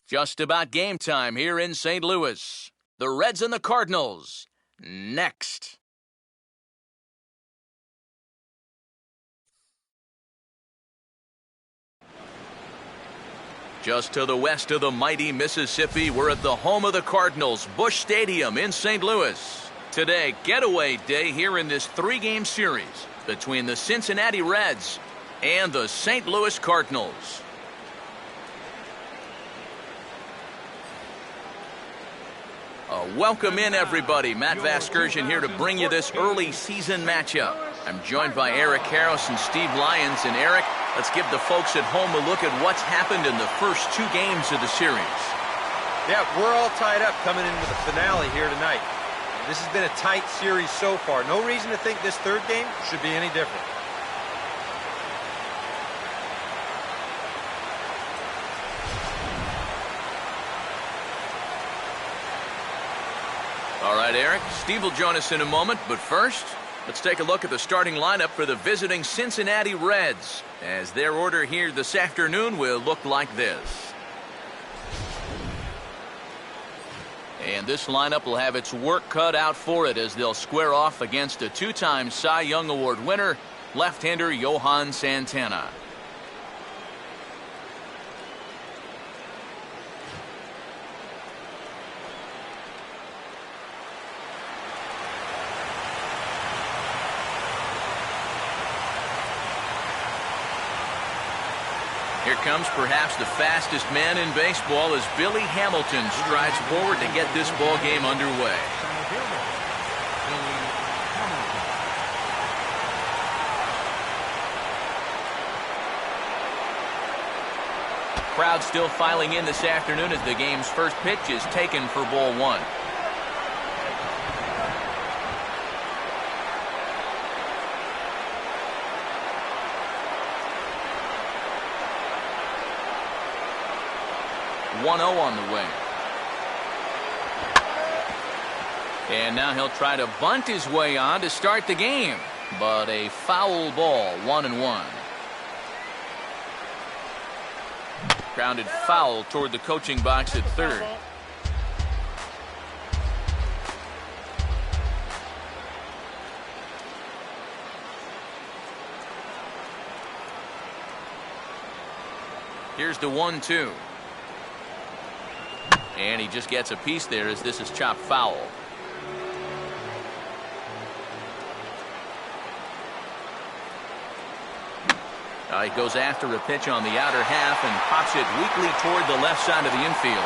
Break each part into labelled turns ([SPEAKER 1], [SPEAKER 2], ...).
[SPEAKER 1] Just about game time here in St. Louis. The Reds and the Cardinals. Next. Just to the west of the mighty Mississippi, we're at the home of the Cardinals, Busch Stadium in St. Louis. Today, getaway day here in this three-game series between the Cincinnati Reds and the St. Louis Cardinals. Welcome in, everybody. Matt Vasgersian here to bring you this early season matchup. I'm joined by Eric Harris and Steve Lyons. And Eric, let's give the folks at home a look at what's happened in the first two games of the series.
[SPEAKER 2] Yeah, we're all tied up coming into the finale here tonight. This has been a tight series so far. No reason to think this third game should be any different.
[SPEAKER 1] All right, Eric, Steve will join us in a moment, but first, let's take a look at the starting lineup for the visiting Cincinnati Reds, as their order here this afternoon will look like this. And this lineup will have its work cut out for it as they'll square off against a two-time Cy Young Award winner, left-hander Johan Santana. Here comes perhaps the fastest man in baseball as Billy Hamilton strides forward to get this ball game underway. Crowd still filing in this afternoon as the game's first pitch is taken for ball one. .0 on the way. And now he'll try to bunt his way on to start the game. But a foul ball, 1-1. Grounded foul toward the coaching box at third. Here's the 1-2. And he just gets a piece there as this is chopped foul. He goes after a pitch on the outer half and pops it weakly toward the left side of the infield.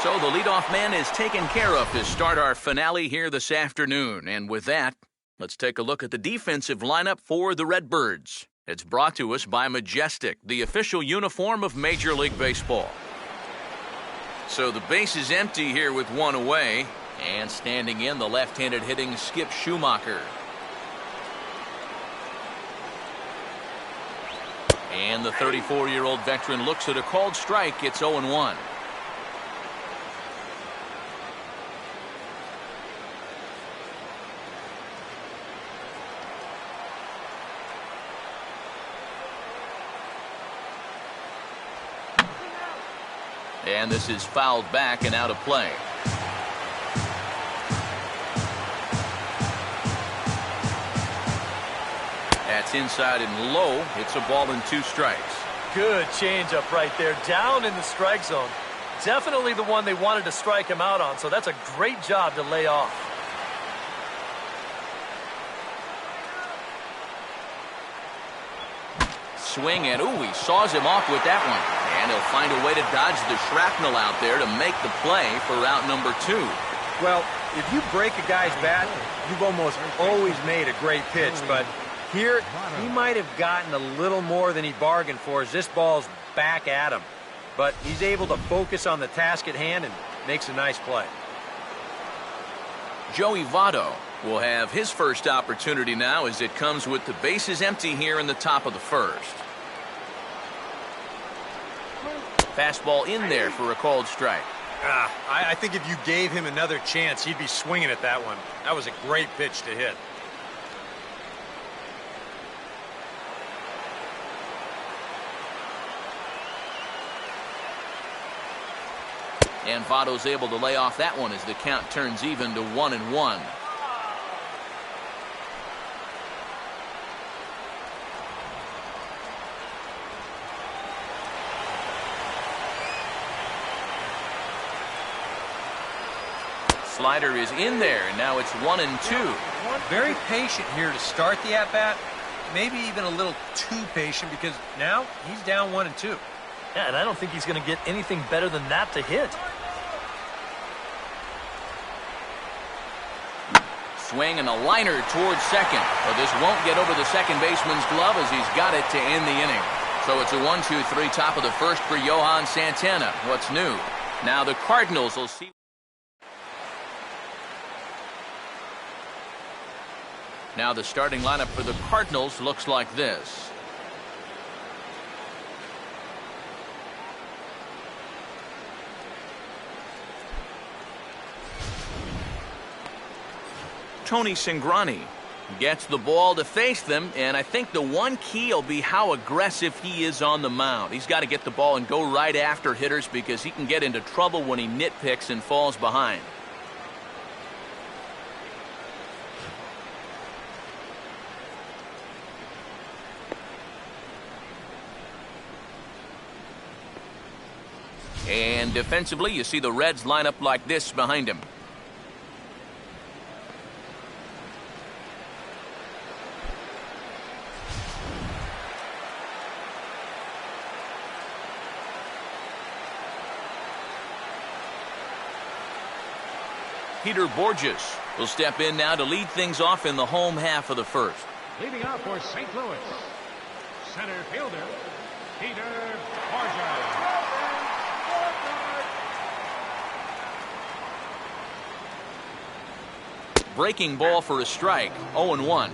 [SPEAKER 1] So the leadoff man is taken care of to start our finale here this afternoon. And with that, let's take a look at the defensive lineup for the Redbirds. It's brought to us by Majestic, the official uniform of Major League Baseball. So the base is empty here with one away, and standing in the left-handed hitting Skip Schumacher. And the 34-year-old veteran looks at a called strike. It's 0-1. And this is fouled back and out of play. That's inside and low. It's a ball and 2 strikes.
[SPEAKER 3] Good changeup right there, down in the strike zone. Definitely the one they wanted to strike him out on, so that's a great job to lay off.
[SPEAKER 1] Swing, and ooh, he saws him off with that one. And he'll find a way to dodge the shrapnel out there to make the play for route number 2.
[SPEAKER 2] Well, if you break a guy's bat, you've almost always made a great pitch, but here he might have gotten a little more than he bargained for as this ball's back at him. But he's able to focus on the task at hand and makes a nice play.
[SPEAKER 1] Joey VOTTO will have his first opportunity now as it comes with the bases empty here in the top of the first. Fastball in there for a called strike.
[SPEAKER 2] I think if you gave him another chance, he'd be swinging at that one. That was a great pitch to hit.
[SPEAKER 1] And VOTTO's able to lay off that one as the count turns even to 1-1. Slider is in there, and now it's 1-2.
[SPEAKER 2] Very patient here to start the at-bat. Maybe even a little too patient because now he's down 1-2.
[SPEAKER 3] Yeah, and I don't think he's going to get anything better than that to hit.
[SPEAKER 1] Swing and a liner towards second. But this won't get over the second baseman's glove as he's got it to end the inning. So it's a 1-2-3 top of the first for Johan Santana. What's new? Now the Cardinals will see. Now the starting lineup for the Cardinals looks like this. Tony Cingrani gets the ball to face them, and I think the one key will be how aggressive he is on the mound. He's got to get the ball and go right after hitters because he can get into trouble when he nitpicks and falls behind. And defensively, you see the Reds line up like this behind him. Peter Borges will step in now to lead things off in the home half of the first.
[SPEAKER 4] Leading off for St. Louis, center fielder, Peter Borges.
[SPEAKER 1] Breaking ball for a strike, 0-1.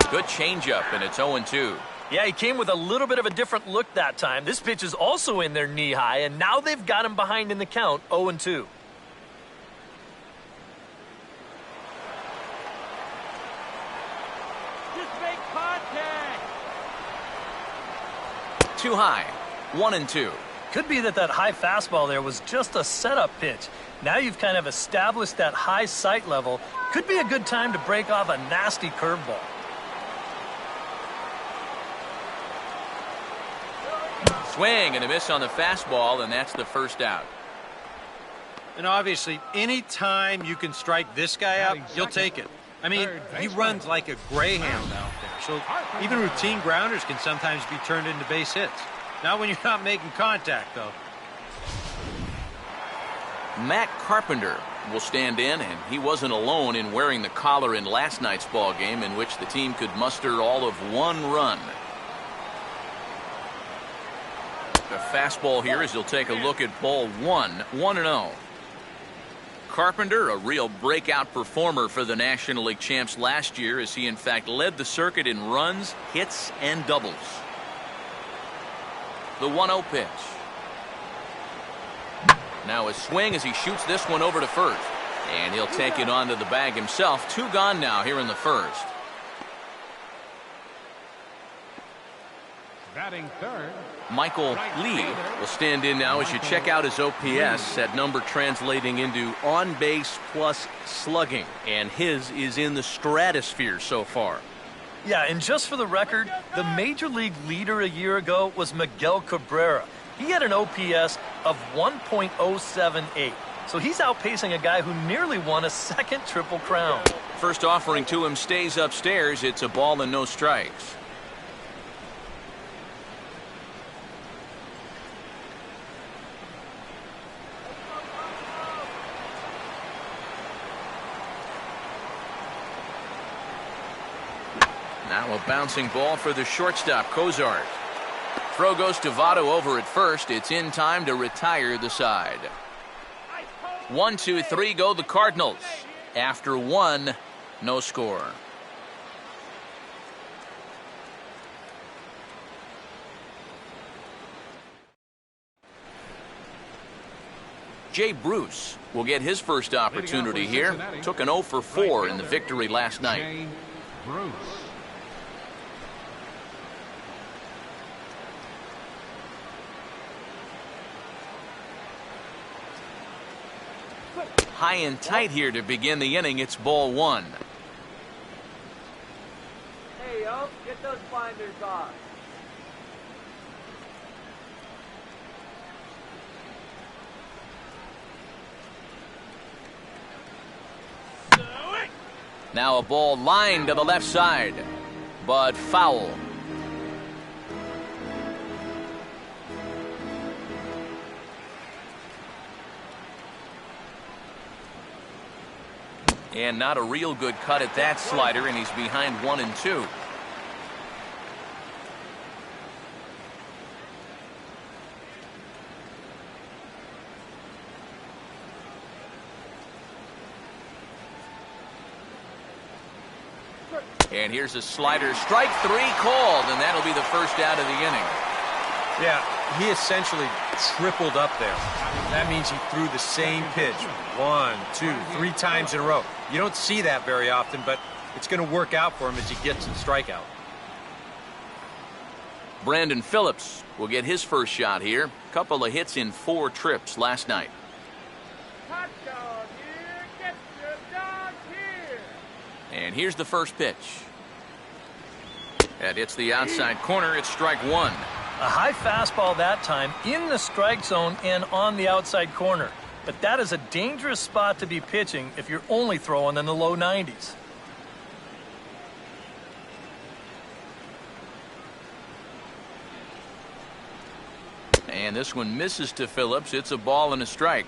[SPEAKER 1] Good changeup, and it's 0-2.
[SPEAKER 3] Yeah, he came with a little bit of a different look that time. This pitch is also in there knee high, and now they've got him behind in the count, 0-2.
[SPEAKER 1] Too high, 1-2.
[SPEAKER 3] Could be that high fastball there was just a setup pitch. Now you've kind of established that high sight level. Could be a good time to break off a nasty curveball.
[SPEAKER 1] Swing and a miss on the fastball, and that's the first out.
[SPEAKER 2] And obviously, any time you can strike this guy out, you'll take it. I mean, he runs like a greyhound out there. So even routine grounders can sometimes be turned into base hits. Not when you're not making contact, though.
[SPEAKER 1] Matt Carpenter will stand in, and he wasn't alone in wearing the collar in last night's ball game in which the team could muster all of one run. The fastball here as he'll take a look at ball 1-0. Carpenter, a real breakout performer for the National League champs last year as he in fact led the circuit in runs, hits, and doubles. The 1-0 pitch. Now a swing as he shoots this one over to first. And he'll take it onto the bag himself. 2 gone now here in the first.
[SPEAKER 4] Batting third,
[SPEAKER 1] Michael Lee will stand in now as you check out his OPS, that number translating into on base plus slugging, and his is in the stratosphere so far.
[SPEAKER 3] Yeah, and just for the record, the major league leader a year ago was Miguel Cabrera. He had an OPS of 1.078, so he's outpacing a guy who nearly won a second Triple Crown.
[SPEAKER 1] First offering to him stays upstairs. It's a ball and no strikes. Now a bouncing ball for the shortstop, Cozart. Throw goes to VOTTO over at first. It's in time to retire the side. 1-2-3 go the Cardinals. After 1, no score. Jay Bruce will get his first opportunity here. Took an 0 for 4 in the victory last night.
[SPEAKER 4] Jay Bruce.
[SPEAKER 1] High and tight here to begin the inning. It's ball 1.
[SPEAKER 5] Hey, yo, get those blinders off.
[SPEAKER 1] Now a ball lined to the left side, but foul. And not a real good cut at that slider, and he's behind 1-2. And here's a slider, strike 3 called, and that'll be the first out of the inning.
[SPEAKER 2] Yeah, he essentially tripled up there. That means he threw the same pitch 1, 2, 3 times in a row. You don't see that very often, but it's going to work out for him as he gets the strikeout.
[SPEAKER 1] Brandon Phillips will get his first shot here. Couple of hits in 4 trips last night.
[SPEAKER 5] Hot dog here, get your dog here.
[SPEAKER 1] And here's the first pitch. That hits the outside corner. It's strike 1.
[SPEAKER 3] A high fastball that time in the strike zone and on the outside corner. But that is a dangerous spot to be pitching if you're only throwing in the low 90s.
[SPEAKER 1] And this one misses to Phillips. It's a ball and a strike.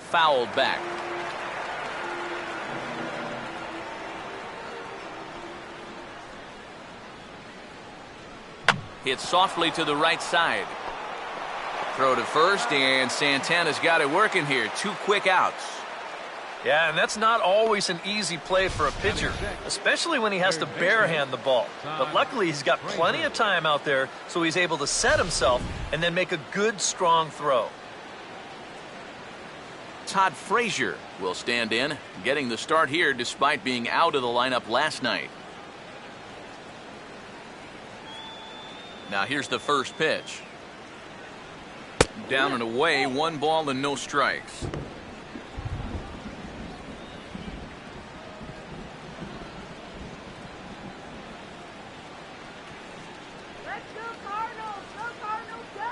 [SPEAKER 1] Fouled back. Hit softly to the right side. Throw to first, and Santana's got it working here. 2 quick outs.
[SPEAKER 3] Yeah, and that's not always an easy play for a pitcher, especially when he has to barehand the ball. But luckily, he's got plenty of time out there, so he's able to set himself and then make a good, strong throw.
[SPEAKER 1] Todd Frazier will stand in, getting the start here despite being out of the lineup last night. Now here's the first pitch. Down and away, 1 ball and no strikes.
[SPEAKER 5] Let's go Cardinals! Go Cardinals, go!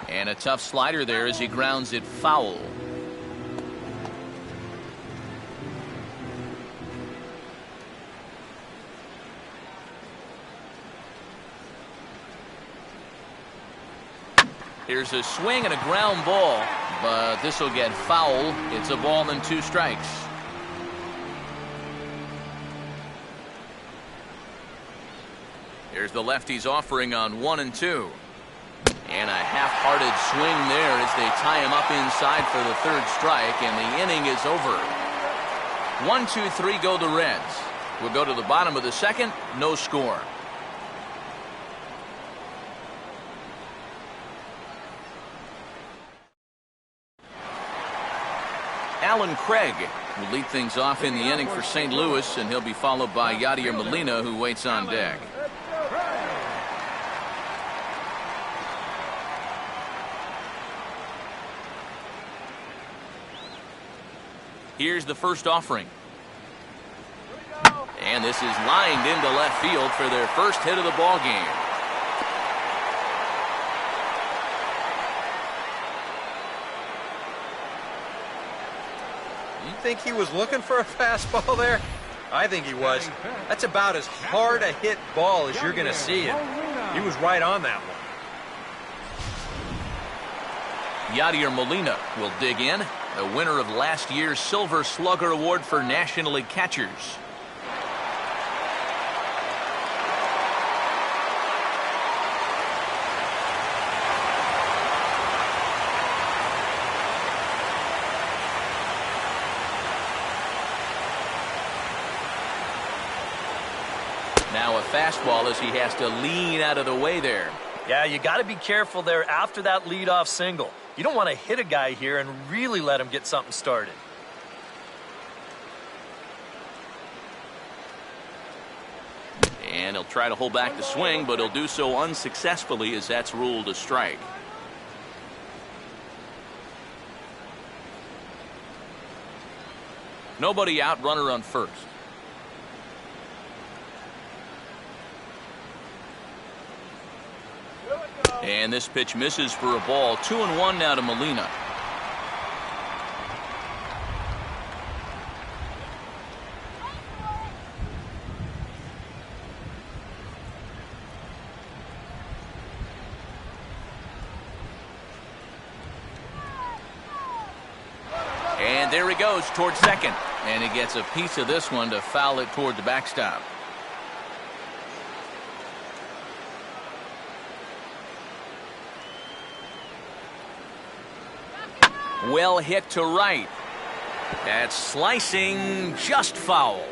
[SPEAKER 1] And a tough slider there as he grounds it foul. Here's a swing and a ground ball, but this will get foul. It's a ball and 2 strikes. Here's the lefty's offering on 1-2. And a half-hearted swing there as they tie him up inside for the 3rd strike, and the inning is over. 1, 2, 3 go the Reds. We'll go to the bottom of the 2nd, no score. Alan Craig will lead things off in the inning for St. Louis, and he'll be followed by Yadier Molina, who waits on deck. Here's the first offering. And this is lined into left field for their first hit of the ball game.
[SPEAKER 2] You think he was looking for a fastball there? I think he was. That's about as hard a hit ball as you're going to see, and he was right on that one.
[SPEAKER 1] Yadier Molina will dig in. the winner of last year's Silver Slugger Award for National League catchers. Now a fastball as he has to lean out of the way there.
[SPEAKER 3] Yeah, you got to be careful there after that leadoff single. You don't want to hit a guy here and really let him get something started.
[SPEAKER 1] And he'll try to hold back the swing, but he'll do so unsuccessfully as that's ruled a strike. Nobody out, runner on first. And this pitch misses for a ball. 2-1 now to Molina. And there he goes towards second. And he gets a piece of this one to foul it toward the backstop. Well hit to right. That's slicing, just foul.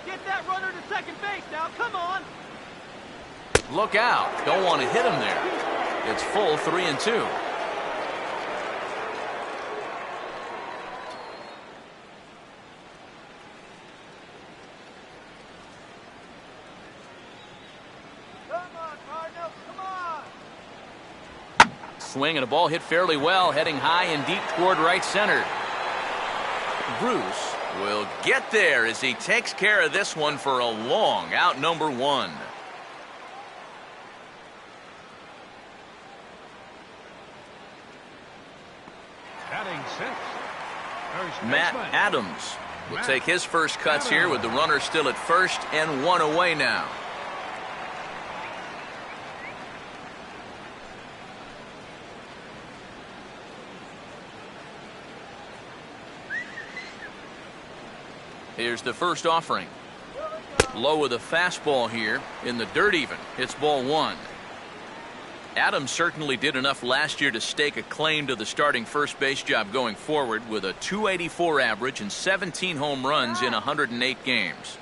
[SPEAKER 5] Get that runner to second base now, come on!
[SPEAKER 1] Look out. Don't want to hit him there. It's full 3-2. Swing and a ball hit fairly well, heading high and deep toward right center. Bruce will get there as he takes care of this one for a long out, number one.
[SPEAKER 4] Batting six. First
[SPEAKER 1] Matt
[SPEAKER 4] baseman.
[SPEAKER 1] Adams will take his first cuts here with the runner still at first and one away now. Here's the first offering. Low with a fastball here in the dirt even. It's ball one. Adams certainly did enough last year to stake a claim to the starting first base job going forward with a .284 average and 17 home runs in 108 games.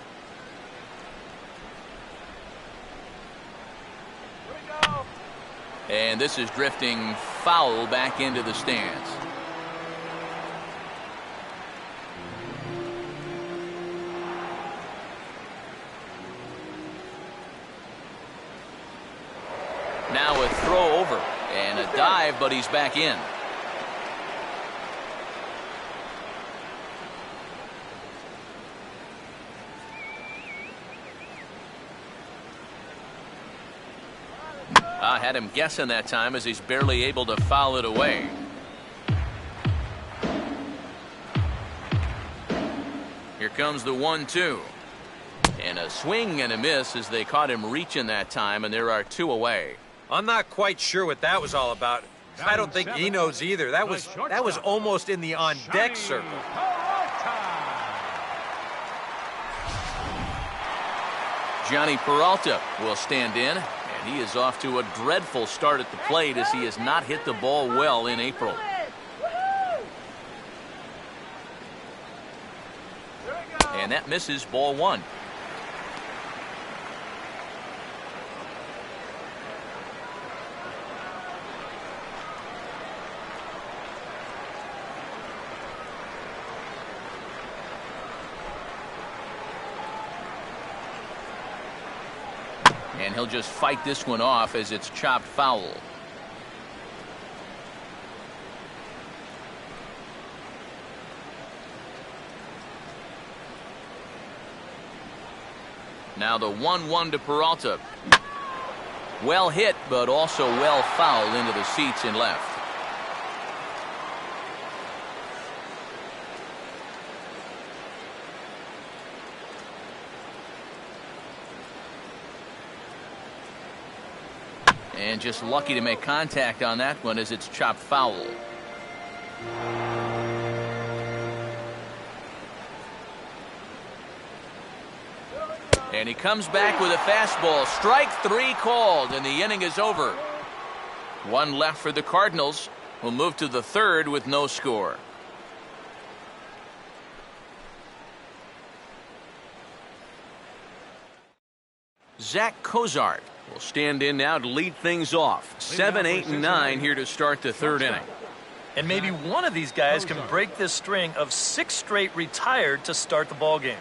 [SPEAKER 1] And this is drifting foul back into the stands. Now a throw over and a dive, but he's back in. I had him guessing that time as he's barely able to foul it away. Here comes the 1-2. And a swing and a miss as they caught him reaching that time, and there are two away.
[SPEAKER 2] I'm not quite sure what that was all about. I don't think he knows either. That was almost in the on-deck circle.
[SPEAKER 1] Johnny Peralta will stand in, and he is off to a dreadful start at the plate as he has not hit the ball well in April. And that misses ball one. And he'll just fight this one off as it's chopped foul. Now the 1-1 to Peralta. Well hit, but also well fouled into the seats in left. And just lucky to make contact on that one as it's chopped foul. And he comes back with a fastball. Strike 3 called, and the inning is over. One left for the Cardinals. We'll move to the third with no score. Zach Cozart will stand in now to lead things off. 7, 8, and 9 here to start the third inning.
[SPEAKER 3] And maybe one of these guys can break this string of 6 straight retired to start the ball game.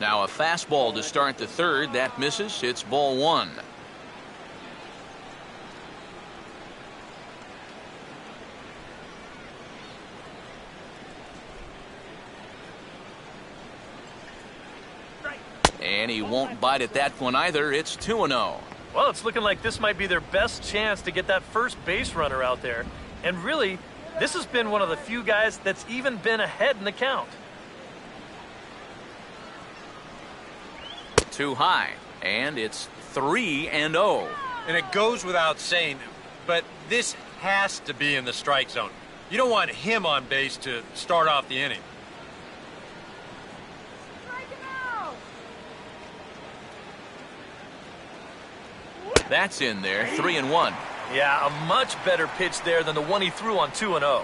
[SPEAKER 1] Now a fastball to start the third. That misses. It's ball 1. And he won't bite at that one either. It's 2-0.
[SPEAKER 3] Well, it's looking like this might be their best chance to get that first base runner out there. And really, this has been one of the few guys that's even been ahead in the count.
[SPEAKER 1] Too high, and it's 3-0.
[SPEAKER 2] And it goes without saying, but this has to be in the strike zone. You don't want him on base to start off the inning.
[SPEAKER 1] That's in there. 3-1.
[SPEAKER 3] Yeah, a much better pitch there than the one he threw on 2-0.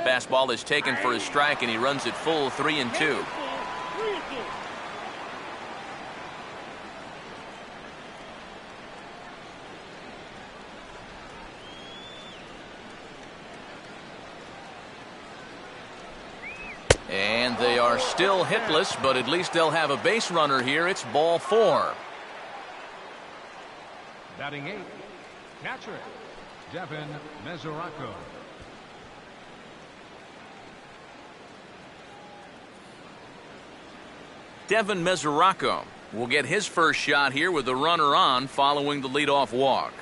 [SPEAKER 1] Fastball is taken for a strike, and he runs it full. 3-2. And they are still hitless, but at least they'll have a base runner here. It's ball 4.
[SPEAKER 4] Batting 8, catcher, Devin Mesoraco.
[SPEAKER 1] Devin Mesoraco will get his first shot here with the runner on following the leadoff walk.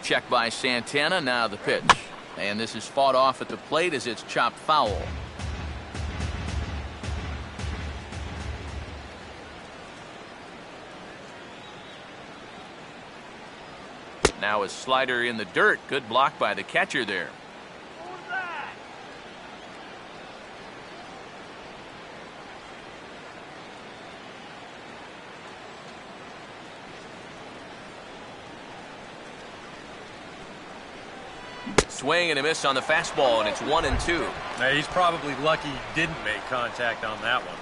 [SPEAKER 1] Check by Santana. Now the pitch. And this is fought off at the plate as it's chopped foul. Now a slider in the dirt. Good block by the catcher there. Swing and a miss on the fastball, and it's 1-2.
[SPEAKER 2] Now, he's probably lucky he didn't make contact on that one.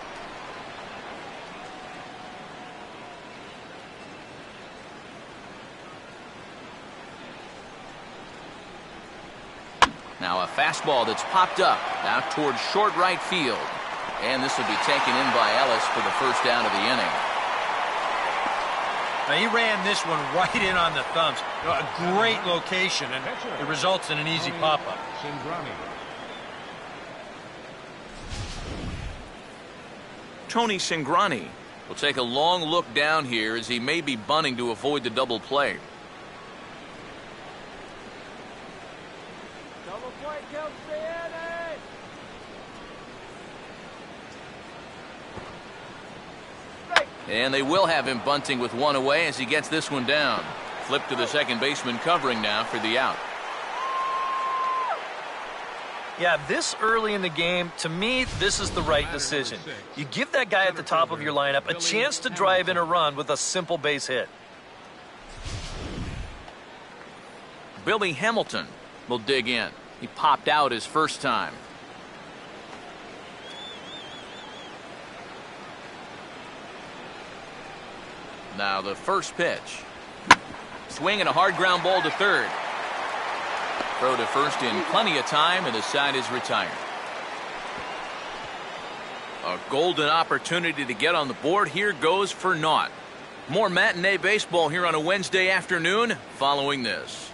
[SPEAKER 1] Now a fastball that's popped up out towards short right field. And this will be taken in by Ellis for the first down of the inning.
[SPEAKER 2] Now, he ran this one right in on the thumbs. A great location, and it results in an easy pop-up.
[SPEAKER 1] Tony Cingrani will take a long look down here as he may be bunting to avoid the double play. And they will have him bunting with one away as he gets this one down. Flip to the second baseman covering now for the out.
[SPEAKER 3] Yeah, this early in the game, to me, this is the right decision. You give that guy at the top of your lineup a chance to drive in a run with a simple base hit.
[SPEAKER 1] Billy Hamilton will dig in. He popped out his first time. Now the first pitch. Swing and a hard ground ball to third. Throw to first in plenty of time, and the side is retired. A golden opportunity to get on the board here goes for naught. More matinee baseball here on a Wednesday afternoon following this.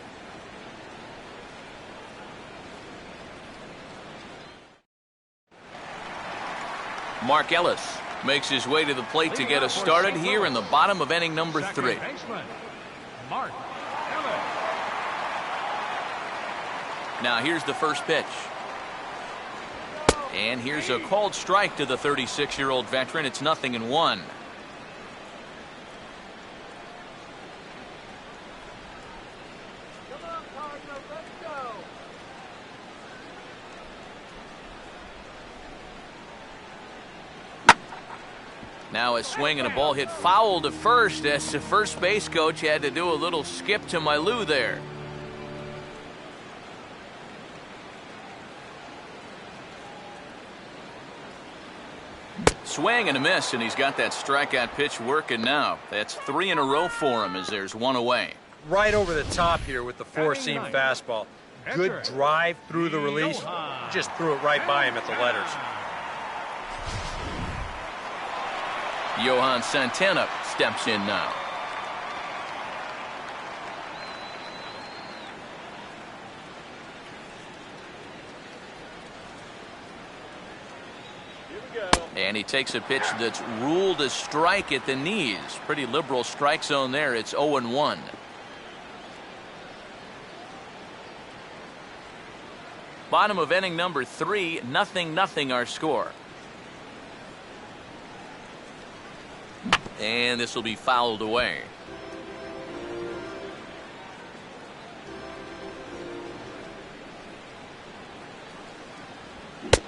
[SPEAKER 1] Mark Ellis makes his way to the plate to get us started here in the bottom of inning number 3.
[SPEAKER 4] Mark Ellis.
[SPEAKER 1] Now here's the first pitch. And here's a called strike to the 36-year-old veteran. It's 0-1. Now a swing and a ball hit foul to first as the first base coach had to do a little skip to my loo there. Swing and a miss, and he's got that strikeout pitch working now. That's 3 in a row for him as there's one away.
[SPEAKER 2] Right over the top here with the four-seam fastball. Good drive through the release. Just threw it right by him at the letters.
[SPEAKER 1] Johan Santana steps in now. And he takes a pitch that's ruled a strike at the knees. Pretty liberal strike zone there. It's 0-1. Bottom of inning number 3, 0-0 our score. And this will be fouled away.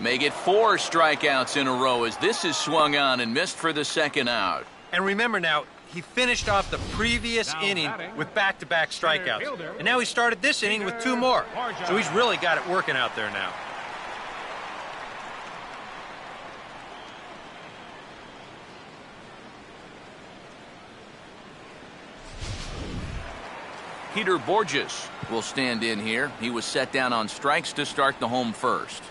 [SPEAKER 1] May get 4 strikeouts in a row as this is swung on and missed for the second out.
[SPEAKER 2] And remember now, he finished off the previous inning with back-to-back strikeouts. And now he started this inning with 2 more. So he's really got it working out there now.
[SPEAKER 1] Peter Borges will stand in here. He was set down on strikes to start the home first.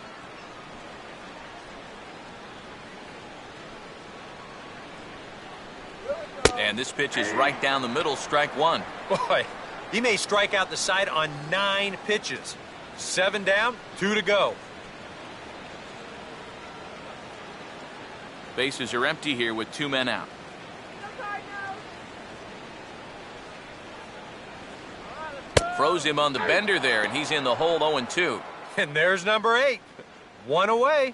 [SPEAKER 1] And this pitch is right down the middle, strike 1.
[SPEAKER 2] Boy, he may strike out the side on 9 pitches. 7 down, 2 to go.
[SPEAKER 1] Bases are empty here with 2 men out. Froze him on the bender there, and he's in the hole 0-2.
[SPEAKER 2] And there's number 8. 1 away.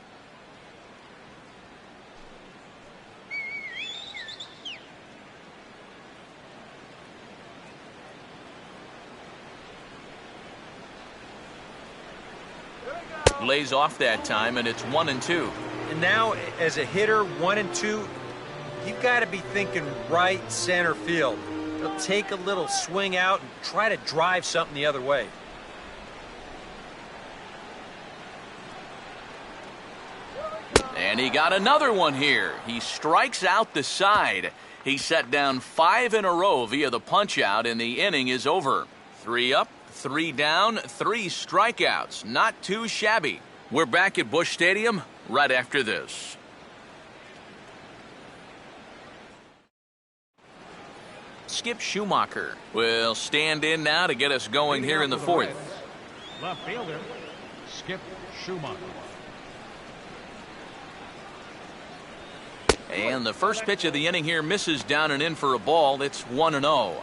[SPEAKER 1] Lays off that time, and it's 1-2.
[SPEAKER 2] And now, as a hitter, 1 and 2, you've got to be thinking right center field. He'll take a little swing out and try to drive something the other way.
[SPEAKER 1] And he got another one here. He strikes out the side. He set down 5 in a row via the punch-out, and the inning is over. 3 up, 3 down, 3 strikeouts. Not too shabby. We're back at Busch Stadium right after this. Skip Schumacher will stand in now to get us going here in the 4th.
[SPEAKER 4] Left fielder, Skip Schumacher.
[SPEAKER 1] And the first pitch of the inning here misses down and in for a ball. It's 1-0.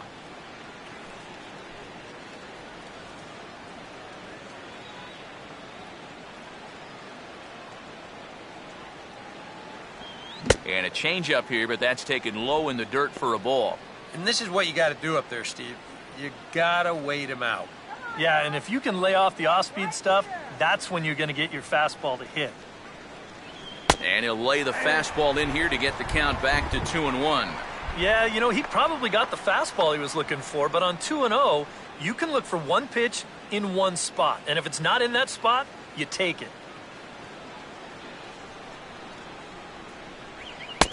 [SPEAKER 1] And a changeup here, but that's taken low in the dirt for a ball.
[SPEAKER 2] And this is what you got to do up there, Steve. You got to wait him out.
[SPEAKER 3] Yeah, and if you can lay off the off-speed stuff, that's when you're going to get your fastball to hit.
[SPEAKER 1] And he'll lay the fastball in here to get the count back to 2-1.
[SPEAKER 3] Yeah, you know, he probably got the fastball he was looking for, but on 2-0, you can look for one pitch in one spot. And if it's not in that spot, you take it.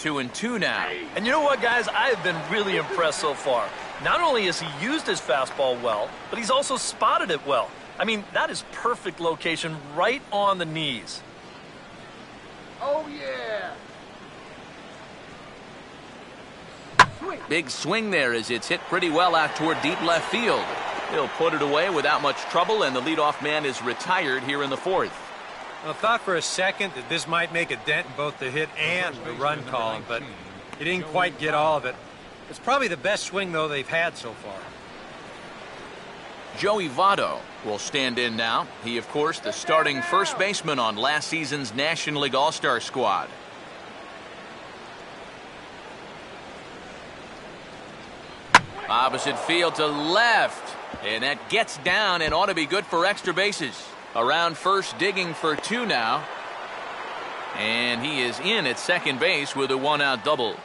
[SPEAKER 1] 2-2 now.
[SPEAKER 3] And you know what, guys? I have been really impressed so far. Not only has he used his fastball well, but he's also spotted it well. I mean, that is perfect location right on the knees.
[SPEAKER 5] Oh, yeah.
[SPEAKER 1] Big swing there as it's hit pretty well out toward deep left field. He'll put it away without much trouble, and the leadoff man is retired here in the fourth.
[SPEAKER 2] I thought for a second that this might make a dent in both the hit and the run column, but he didn't quite get all of it. It's probably the best swing, though, they've had so far.
[SPEAKER 1] Joey VOTTO will stand in now. He, of course, the starting first baseman on last season's National League All-Star squad. Opposite field to left. And that gets down and ought to be good for extra bases. Around first, digging for two now. And he is in at second base with a one-out double.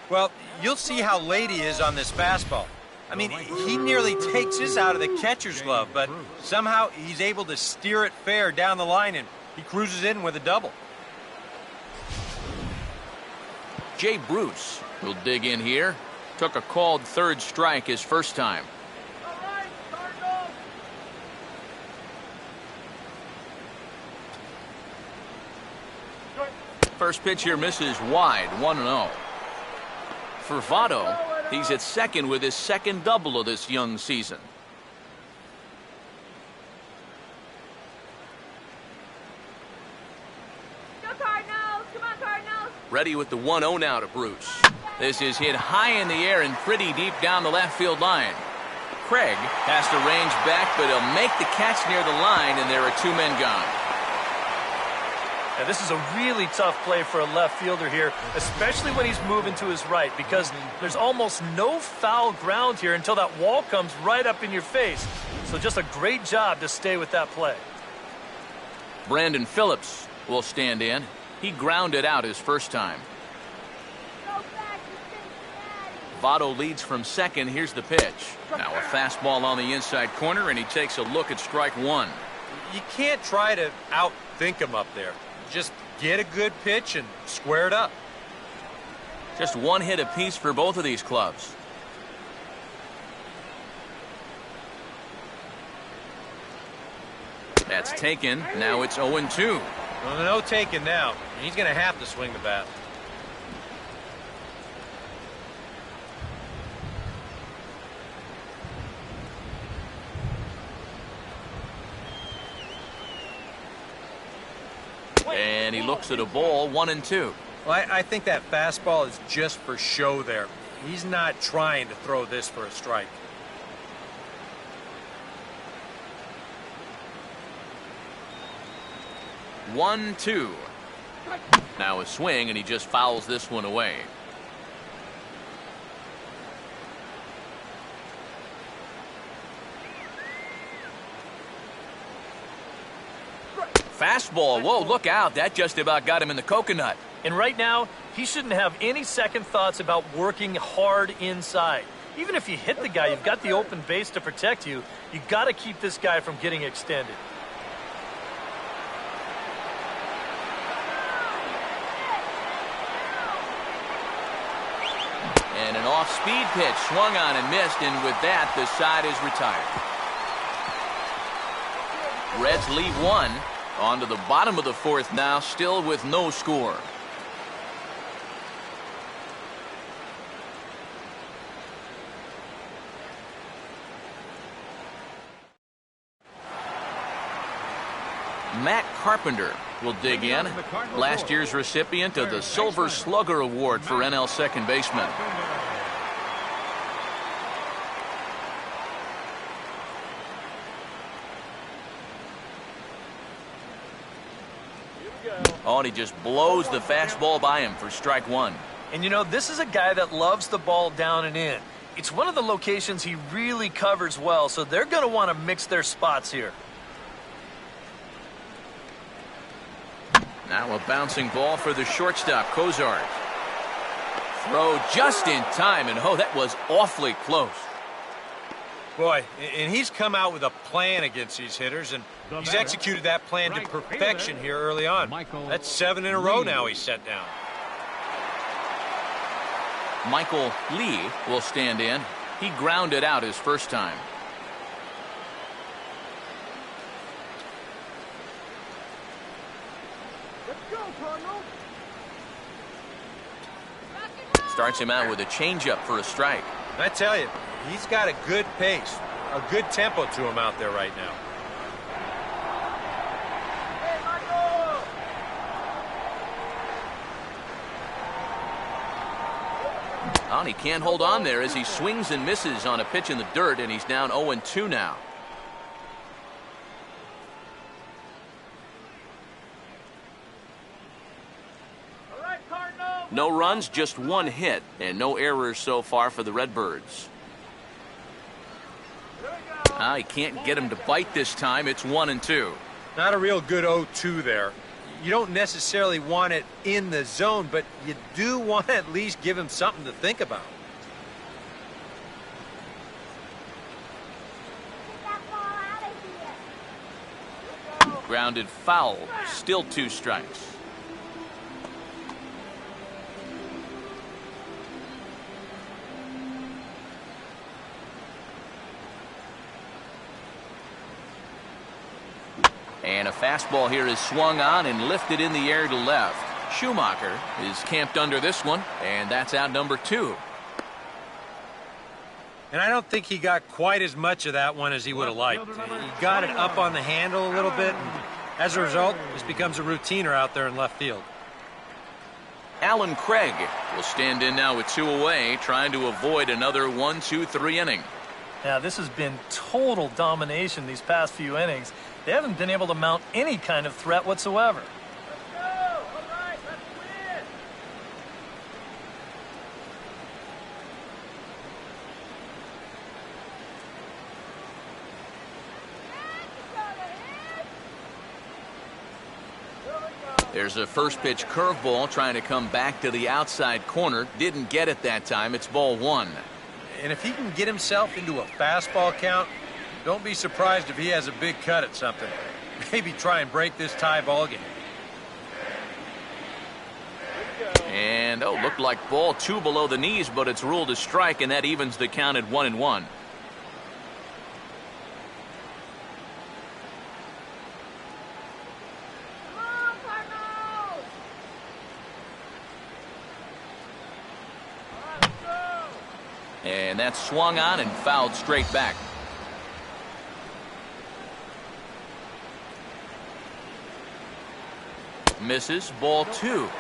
[SPEAKER 2] Well, you'll see how late he is on this fastball. I mean, he nearly takes this out of the catcher's glove, but somehow he's able to steer it fair down the line, and he cruises in with a double.
[SPEAKER 1] Jay Bruce will dig in here. Took a called third strike his first time.
[SPEAKER 5] All right, Cardinals.
[SPEAKER 1] First pitch here misses wide, 1-0. For VOTTO, he's at second with his second double of this young season.
[SPEAKER 5] Go Cardinals. Come on, Cardinals.
[SPEAKER 1] Ready with the 1-0 now to Bruce. This is hit high in the air and pretty deep down the left field line. Craig has to range back, but he'll make the catch near the line, and there are two men gone.
[SPEAKER 3] Now, this is a really tough play for a left fielder here, especially when he's moving to his right, because there's almost no foul ground here until that wall comes right up in your face. So just a great job to stay with that play.
[SPEAKER 1] Brandon Phillips will stand in. He grounded out his first time.
[SPEAKER 5] Go back to Cincinnati.
[SPEAKER 1] VOTTO leads from second. Here's the pitch. Now a fastball on the inside corner, and he takes a look at strike one.
[SPEAKER 2] You can't try to outthink him up there. Just get a good pitch and square it up.
[SPEAKER 1] Just one hit apiece for both of these clubs. That's taken. Now it's 0-2.
[SPEAKER 2] Well, no taking now. He's going to have to swing the bat.
[SPEAKER 1] And he looks at a ball, 1-2.
[SPEAKER 2] Well, I think that fastball is just for show there. He's not trying to throw this for a strike.
[SPEAKER 1] One, two. Now a swing, and he just fouls this one away. Fastball. Whoa, look out. That just about got him in the coconut.
[SPEAKER 3] And right now, he shouldn't have any second thoughts about working hard inside. Even if you hit the guy, you've got the open base to protect you. You've got to keep this guy from getting extended.
[SPEAKER 1] And an off-speed pitch swung on and missed, and with that, the side is retired. Reds lead one. On to the bottom of the fourth now, still with no score. Matt Carpenter will dig in. Last year's recipient of the Silver Slugger Award for NL second baseman. Oh, and he just blows the fastball by him for strike one.
[SPEAKER 3] And you know, this is a guy that loves the ball down and in. It's one of the locations he really covers well, so they're going to want to mix their spots here.
[SPEAKER 1] Now a bouncing ball for the shortstop, Cozart. Throw just in time, and oh, that was awfully close.
[SPEAKER 2] Boy, and he's come out with a plan against these hitters, and he's executed that plan to perfection here early on. That's 7 in a row now he's set down.
[SPEAKER 1] Michael Lee will stand in. He grounded out his first time.
[SPEAKER 5] Let's go, Cardinals.
[SPEAKER 1] Starts him out with a changeup for a strike.
[SPEAKER 2] I tell you, he's got a good pace, a good tempo to him out there right now.
[SPEAKER 5] Hey, Michael.
[SPEAKER 1] Oh, he can't hold on there as he swings and misses on a pitch in the dirt, and he's down 0-2 now.
[SPEAKER 5] All right, Cardinals.
[SPEAKER 1] No runs, just one hit, and no errors so far for the Redbirds. He can't get him to bite this time. It's 1-2.
[SPEAKER 2] Not a real good 0-2 there. You don't necessarily want it in the zone, but you do want to at least give him something to think about.
[SPEAKER 1] Grounded foul. Still 2 strikes. And a fastball here is swung on and lifted in the air to left. Schumacher is camped under this one, and that's out number 2.
[SPEAKER 2] And I don't think he got quite as much of that one as he would have liked. He got it up on the handle a little bit, and as a result, this becomes a routiner out there in left field.
[SPEAKER 1] Alan Craig will stand in now with 2 away, trying to avoid another 1-2-3 inning.
[SPEAKER 3] Now, this has been total domination these past few innings. They haven't been able to mount any kind of threat whatsoever.
[SPEAKER 5] Let's go. All right, let's win.
[SPEAKER 1] There's a first pitch curveball trying to come back to the outside corner. Didn't get it that time. It's ball 1.
[SPEAKER 2] And if he can get himself into a fastball count, don't be surprised if he has a big cut at something. Maybe try and break this tie ball game.
[SPEAKER 1] And, looked like ball 2 below the knees, but it's ruled a strike, and that evens the count at 1-1.
[SPEAKER 5] Come on, Cardinals. All right, let's go.
[SPEAKER 1] And that's swung on and fouled straight back. Misses, ball 2.
[SPEAKER 5] You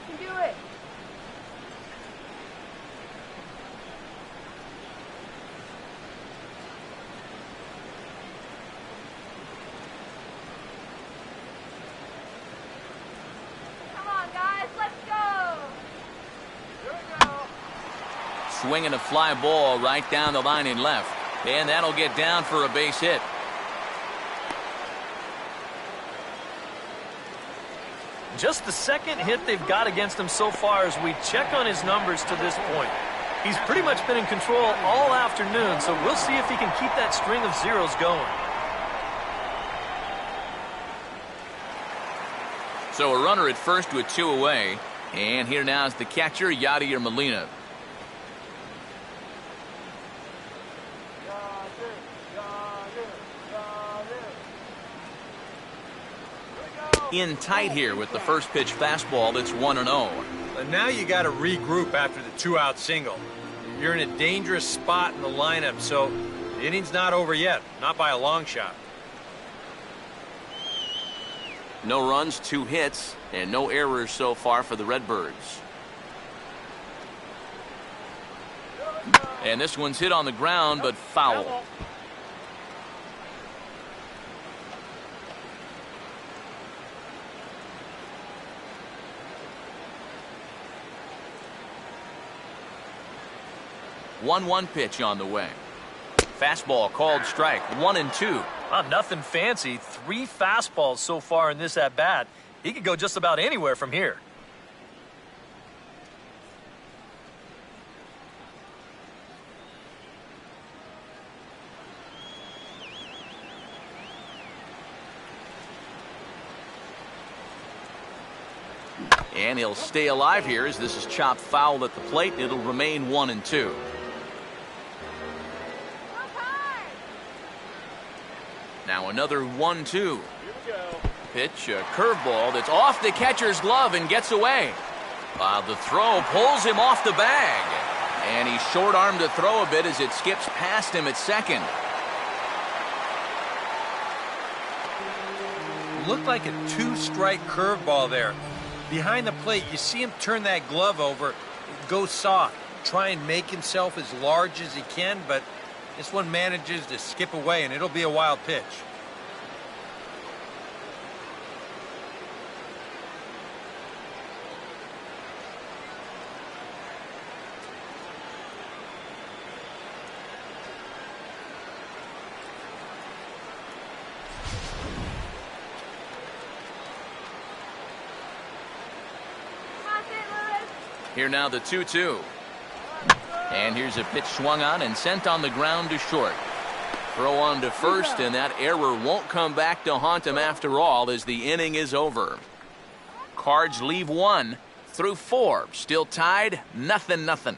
[SPEAKER 5] can do it. Come on, guys, let's go. Here we go.
[SPEAKER 1] Swinging a fly ball right down the line and left. And that'll get down for a base hit.
[SPEAKER 3] Just the second hit they've got against him so far as we check on his numbers to this point. He's pretty much been in control all afternoon, so we'll see if he can keep that string of zeros going.
[SPEAKER 1] So a runner at first with 2 away. And here now is the catcher, Yadier Molina. In tight here with the first pitch fastball that's 1-0.
[SPEAKER 2] And now you got to regroup after the 2-out single. You're in a dangerous spot in the lineup, so the inning's not over yet, not by a long shot.
[SPEAKER 1] No runs, 2 hits, and no errors so far for the Redbirds. And this one's hit on the ground, but foul. One pitch on the way. Fastball called strike. 1-2.
[SPEAKER 3] Nothing fancy. 3 fastballs so far in this at-bat. He could go just about anywhere from here.
[SPEAKER 1] And he'll stay alive here as this is chopped foul at the plate. It'll remain 1-2. Now another 1-2. Pitch, a curveball that's off the catcher's glove and gets away. The throw pulls him off the bag. And he's short-armed to throw a bit as it skips past him at second.
[SPEAKER 2] Looked like a 2-strike curveball there. Behind the plate, you see him turn that glove over, go soft, try and make himself as large as he can, but this one manages to skip away, and it'll be a wild pitch.
[SPEAKER 1] Here now the 2-2. And here's a pitch swung on and sent on the ground to short. Throw on to first, and that error won't come back to haunt him after all as the inning is over. Cards leave 1 through 4. Still tied, 0-0.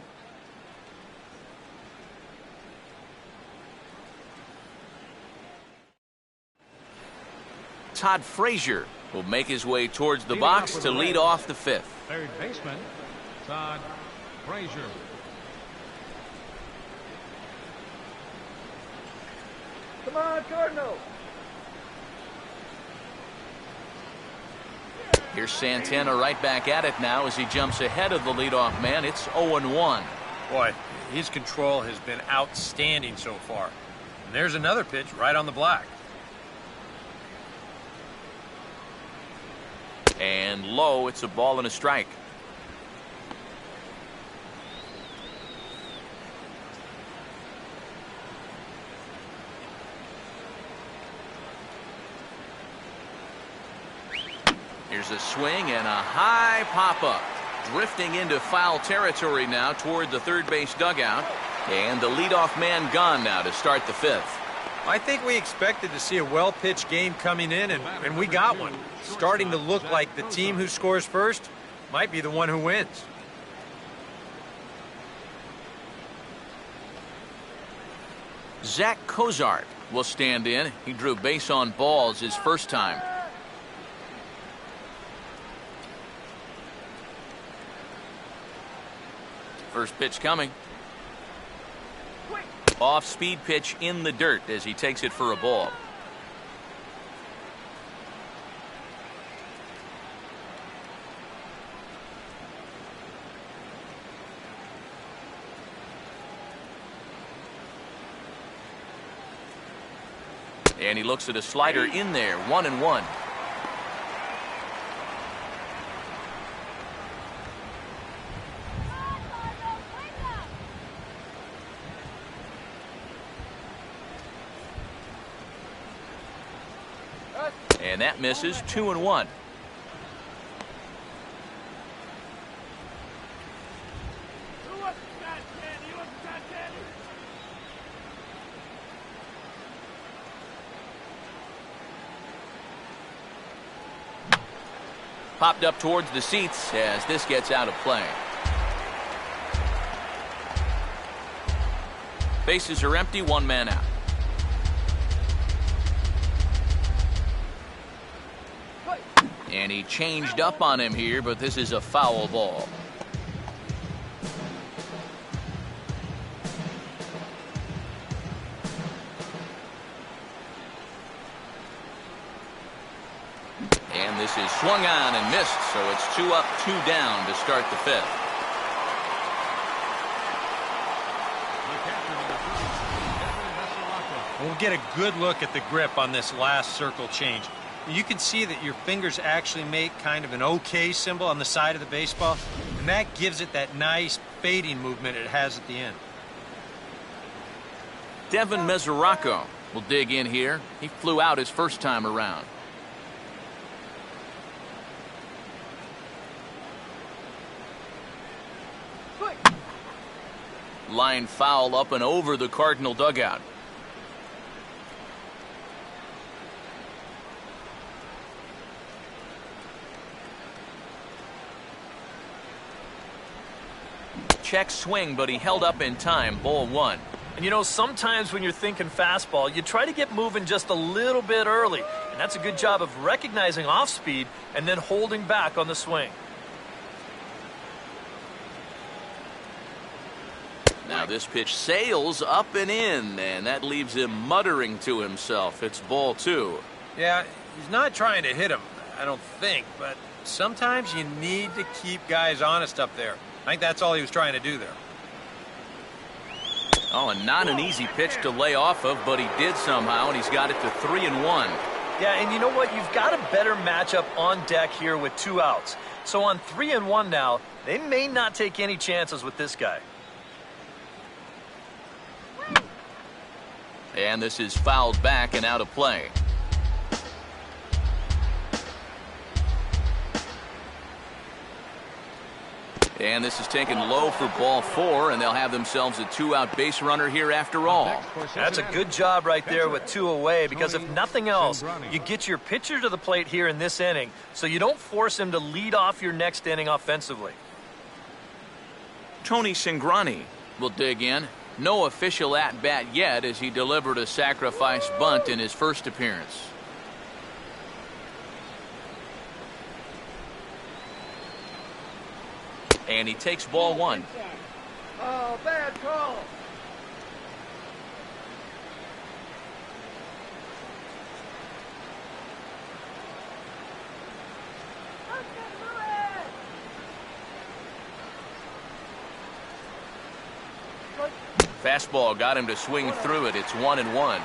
[SPEAKER 1] Todd Frazier will make his way towards the box to lead off the 5th.
[SPEAKER 4] Third baseman, Todd Frazier.
[SPEAKER 5] Come on, Cardinals.
[SPEAKER 1] Here's Santana right back at it now as he jumps ahead of the leadoff man. It's 0-1.
[SPEAKER 2] Boy, his control has been outstanding so far. And there's another pitch right on the black.
[SPEAKER 1] And low, it's a ball and a strike. Here's a swing and a high pop-up. Drifting into foul territory now toward the third base dugout. And the leadoff man gone now to start the 5th.
[SPEAKER 2] I think we expected to see a well-pitched game coming in, and we got one. Starting to look like the team who scores first might be the one who wins.
[SPEAKER 1] Zach Cozart will stand in. He drew base on balls his first time. First pitch coming. Off-speed pitch in the dirt as he takes it for a ball. And he looks at a slider in there, 1-1. And that misses, 2-1. Popped up towards the seats as this gets out of play. Bases are empty, 1 man out. And he changed up on him here, but this is a foul ball. And this is swung on and missed, so it's 2 up, 2 down to start the 5th.
[SPEAKER 2] We'll get a good look at the grip on this last circle change. You can see that your fingers actually make kind of an OK symbol on the side of the baseball, and that gives it that nice fading movement it has at the end.
[SPEAKER 1] Devin Mesoraco will dig in here. He flew out his first time around. Line foul up and over the Cardinal dugout. check swing, but he held up in time. Ball 1.
[SPEAKER 3] And you know, sometimes when you're thinking fastball, you try to get moving just a little bit early. And that's a good job of recognizing off speed and then holding back on the swing.
[SPEAKER 1] Now this pitch sails up and in, and that leaves him muttering to himself. It's ball 2.
[SPEAKER 2] Yeah, he's not trying to hit him, I don't think, but sometimes you need to keep guys honest up there. I think that's all he was trying to do there.
[SPEAKER 1] Oh, and not an easy pitch to lay off of, but he did somehow, and he's got it to 3-1.
[SPEAKER 3] Yeah, and you know what? You've got a better matchup on deck here with 2 outs. So on 3-1 now, they may not take any chances with this guy.
[SPEAKER 1] And this is fouled back and out of play. And this is taken low for ball 4, and they'll have themselves a 2-out base runner here after all.
[SPEAKER 3] That's a good job right there with 2 away, because if nothing else, you get your pitcher to the plate here in this inning, so you don't force him to lead off your next inning offensively.
[SPEAKER 1] Tony Cingrani will dig in. No official at-bat yet as he delivered a sacrifice bunt in his first appearance. And he takes ball 1.
[SPEAKER 5] Oh, bad call.
[SPEAKER 1] Fastball got him to swing through it. It's 1-1.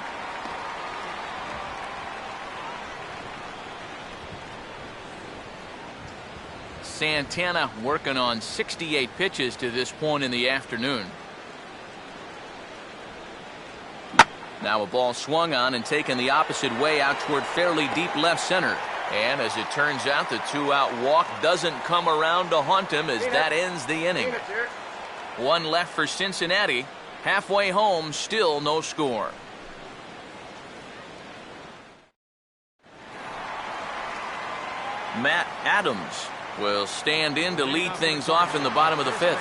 [SPEAKER 1] Santana working on 68 pitches to this point in the afternoon. Now a ball swung on and taken the opposite way out toward fairly deep left center. And as it turns out, the 2-out walk doesn't come around to haunt him as that ends the inning. 1 left for Cincinnati. Halfway home, still no score. Matt Adams will stand in to lead things off in the bottom of the 5th.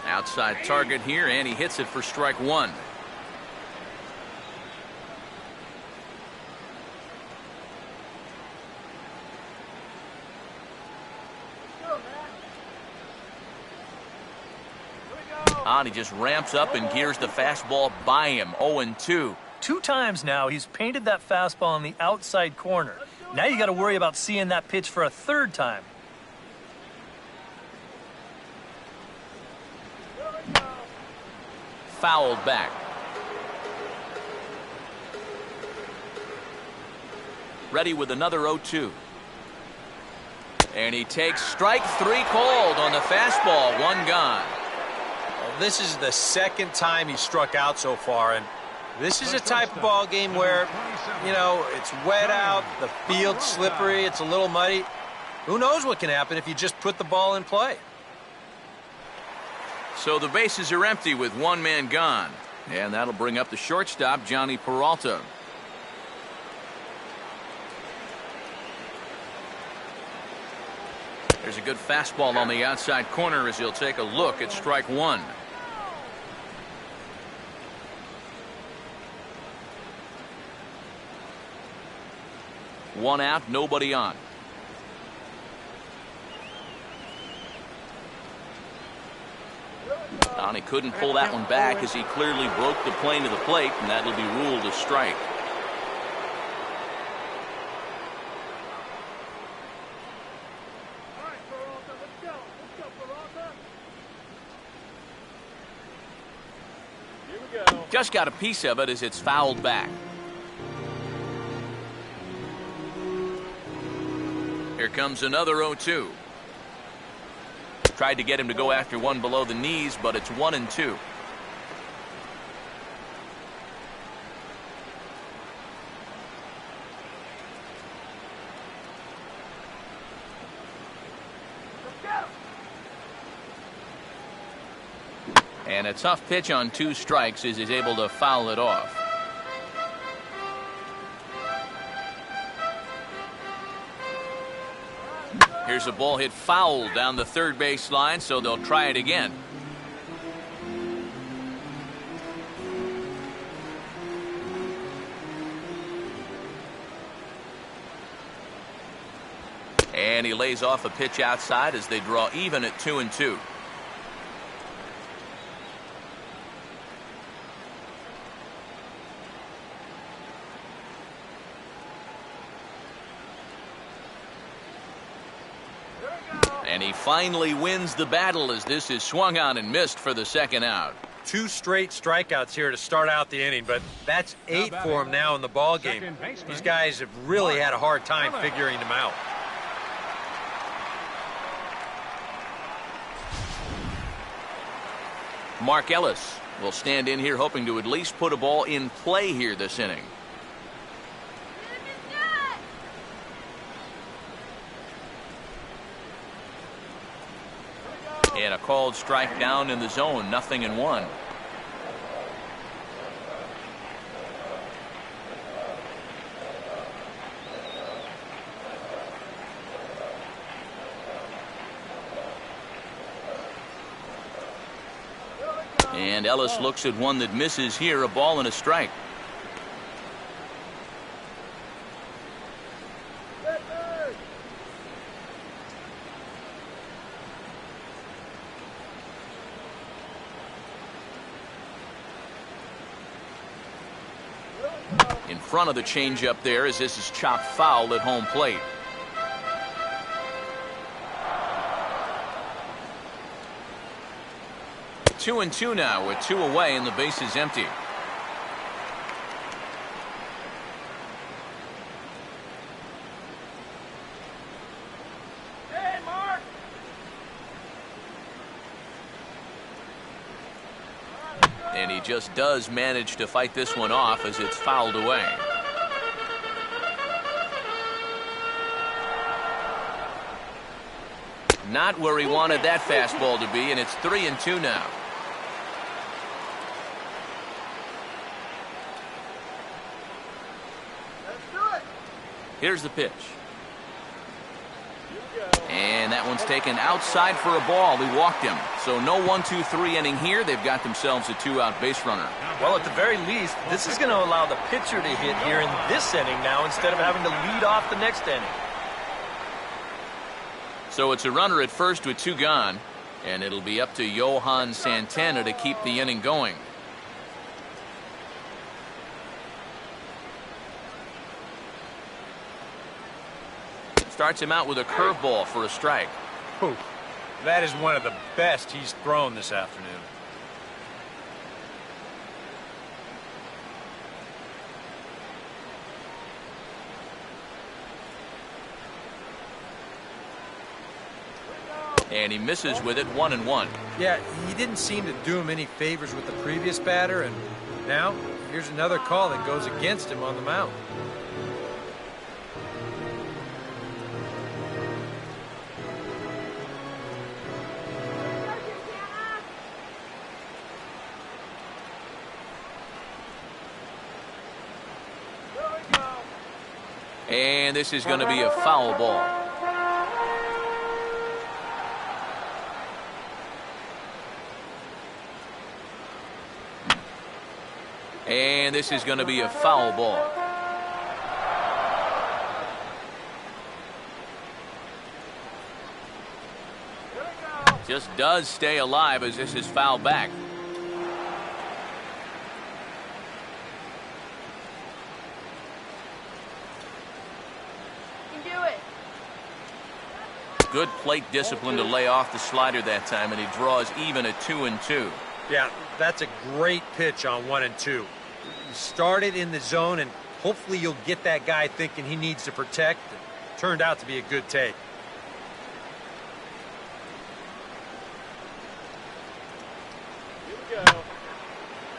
[SPEAKER 1] Outside target here, and he hits it for strike 1. On, he just ramps up and gears the fastball by him. 0-2.
[SPEAKER 3] 2 times now he's painted that fastball on the outside corner. Now you got to worry about seeing that pitch for a 3rd time.
[SPEAKER 1] Fouled back. Ready with another 0-2. And he takes strike 3 called on the fastball. 1 gone.
[SPEAKER 2] Well, this is the 2nd time he struck out so far, and this is a type of ball game where, you know, it's wet out, the field's slippery, it's a little muddy. Who knows what can happen if you just put the ball in play?
[SPEAKER 1] So the bases are empty with 1 man gone. And that'll bring up the shortstop, Johnny Peralta. There's a good fastball on the outside corner as he'll take a look at strike 1. One out, nobody on. He couldn't pull that one back as he clearly broke the plane to the plate, and that'll be ruled a strike.
[SPEAKER 5] All right, Peralta, let's go. Let's go, Peralta. Here we go.
[SPEAKER 1] Just got a piece of it as it's fouled back. Here comes another 0-2. Tried to get him to go after one below the knees, but it's 1-2. And a tough pitch on 2 strikes as he's able to foul it off. Here's a ball hit foul down the third base line, so they'll try it again. And he lays off a pitch outside as they draw even at 2-2. And he finally wins the battle as this is swung on and missed for the second out.
[SPEAKER 2] 2 straight strikeouts here to start out the inning, but that's 8 for him now in the ball game. These guys have really had a hard time figuring him out.
[SPEAKER 1] Mark Ellis will stand in here hoping to at least put a ball in play here this inning. And a called strike down in the zone, 0-1. And Ellis looks at one that misses here, a ball and a strike. In front of the changeup there as this is chopped foul at home plate. Two and two now with 2 away and the base is empty.
[SPEAKER 5] Hey, Mark!
[SPEAKER 1] And he just does manage to fight this one off as it's fouled away. Not where he wanted that fastball to be, and it's 3-2 now. Here's the pitch. And that one's taken outside for a ball. He walked him. So no 1-2-3 inning here. They've got themselves a 2-out base runner.
[SPEAKER 3] Well, at the very least, this is going to allow the pitcher to hit here in this inning now instead of having to lead off the next inning.
[SPEAKER 1] So it's a runner at first with 2 gone. And it'll be up to Johan Santana to keep the inning going. Starts him out with a curveball for a strike.
[SPEAKER 2] Whew. That is one of the best he's thrown this afternoon.
[SPEAKER 1] And he misses with it, 1-1.
[SPEAKER 2] Yeah, he didn't seem to do him any favors with the previous batter, and now here's another call that goes against him on the mound.
[SPEAKER 1] And this is going to be a foul ball. And this is going to be a foul ball. Just does stay alive as this is fouled back. Good plate discipline to lay off the slider that time, and he draws even at 2-2.
[SPEAKER 2] Yeah, that's a great pitch on 1-2. You started in the zone, and hopefully you'll get that guy thinking he needs to protect. It turned out to be a good take.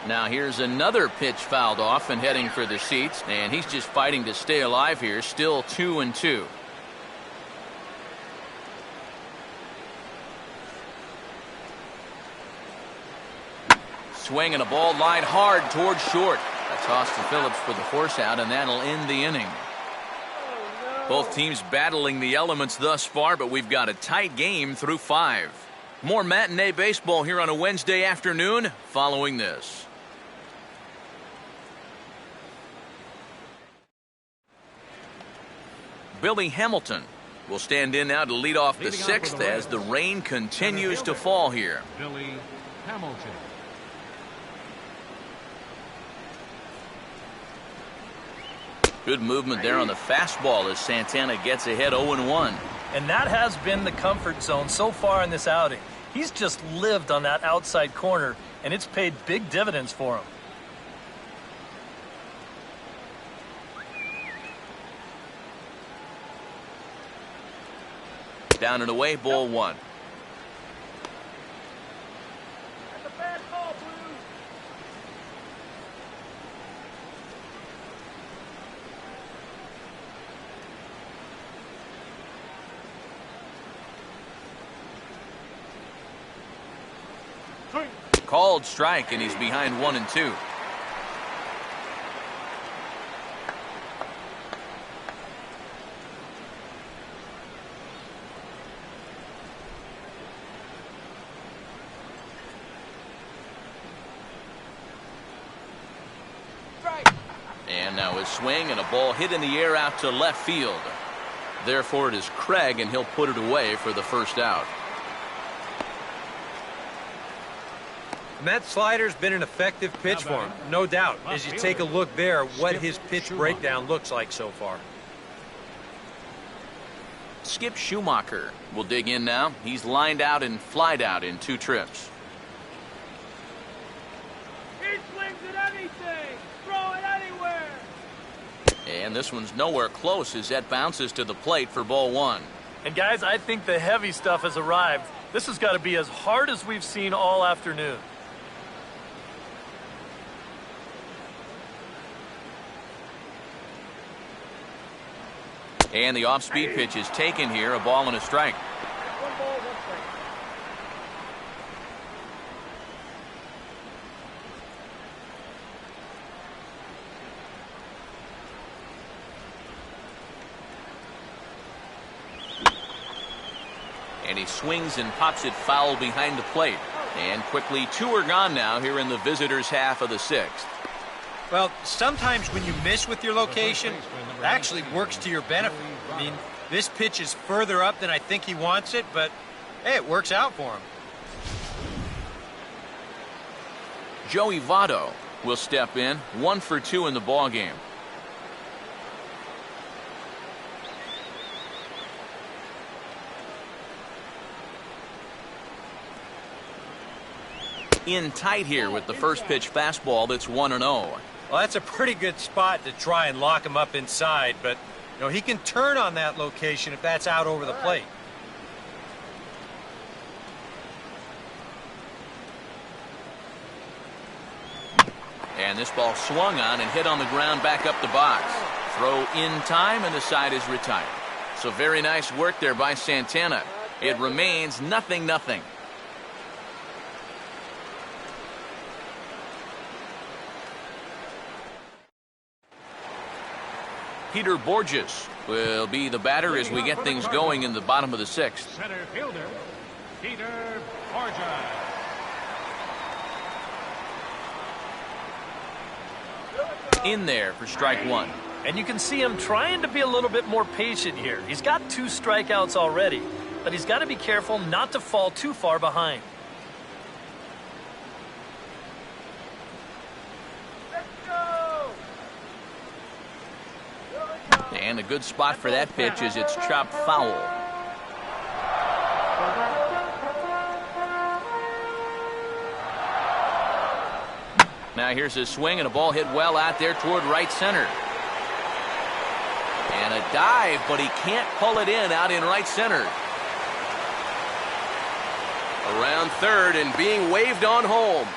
[SPEAKER 1] Now here's another pitch fouled off and heading for the seats, and he's just fighting to stay alive here, still 2-2. swing and a ball lined hard towards short. A toss to Phillips for the force out, and that'll end the inning. Both teams battling the elements thus far, but we've got a tight game through 5. More matinee baseball here on a Wednesday afternoon following this. Billy Hamilton will stand in now to lead off the 6th as the rain continues to fall here.
[SPEAKER 4] Billy Hamilton.
[SPEAKER 1] Good movement there on the fastball as Santana gets ahead 0-1.
[SPEAKER 3] And that has been the comfort zone so far in this outing. He's just lived on that outside corner, and it's paid big dividends for him.
[SPEAKER 1] Down and away, ball 1.
[SPEAKER 5] That's a bad call, Blues.
[SPEAKER 4] Swing.
[SPEAKER 1] Called strike, and he's behind 1-2. And now his swing and a ball hit in the air out to left field. Therefore, it is Craig, and he'll put it away for the first out.
[SPEAKER 2] And that slider's been an effective pitch for him, no doubt. As you take a look there, what his pitch breakdown looks like so far.
[SPEAKER 1] Skip Schumacher will dig in now. He's lined out and flied out in 2 trips.
[SPEAKER 5] He swings at anything. Throw it anywhere.
[SPEAKER 1] And this one's nowhere close as that bounces to the plate for ball 1.
[SPEAKER 3] And guys, I think the heavy stuff has arrived. This has got to be as hard as we've seen all afternoon.
[SPEAKER 1] And the off-speed pitch is taken here, a ball and a strike.
[SPEAKER 5] 1 ball, 1 strike.
[SPEAKER 1] And he swings and pops it foul behind the plate. And quickly 2 are gone now here in the visitors' half of the 6th.
[SPEAKER 2] Well, sometimes when you miss with your location, it actually works to your benefit. I mean, this pitch is further up than I think he wants it, but hey, it works out for him.
[SPEAKER 1] Joey VOTTO will step in, 1 for 2 in the ballgame. In tight here with the first pitch fastball that's 1-0.
[SPEAKER 2] Well, that's a pretty good spot to try and lock him up inside, but you know, he can turn on that location if that's out over the plate.
[SPEAKER 1] And this ball swung on and hit on the ground back up the box. Throw in time, and the side is retired. So very nice work there by Santana. It remains 0-0. Peter Borges will be the batter as we get things going in the bottom of the 6th.
[SPEAKER 4] Center fielder, Peter Borges.
[SPEAKER 1] In there for strike 1.
[SPEAKER 3] And you can see him trying to be a little bit more patient here. He's got 2 strikeouts already, but he's got to be careful not to fall too far behind.
[SPEAKER 5] Let's go.
[SPEAKER 1] And a good spot for that pitch as it's chopped foul. Now here's his swing, and a ball hit well out there toward right center. And a dive, but he can't pull it in out in right center. Around third and being waved on home.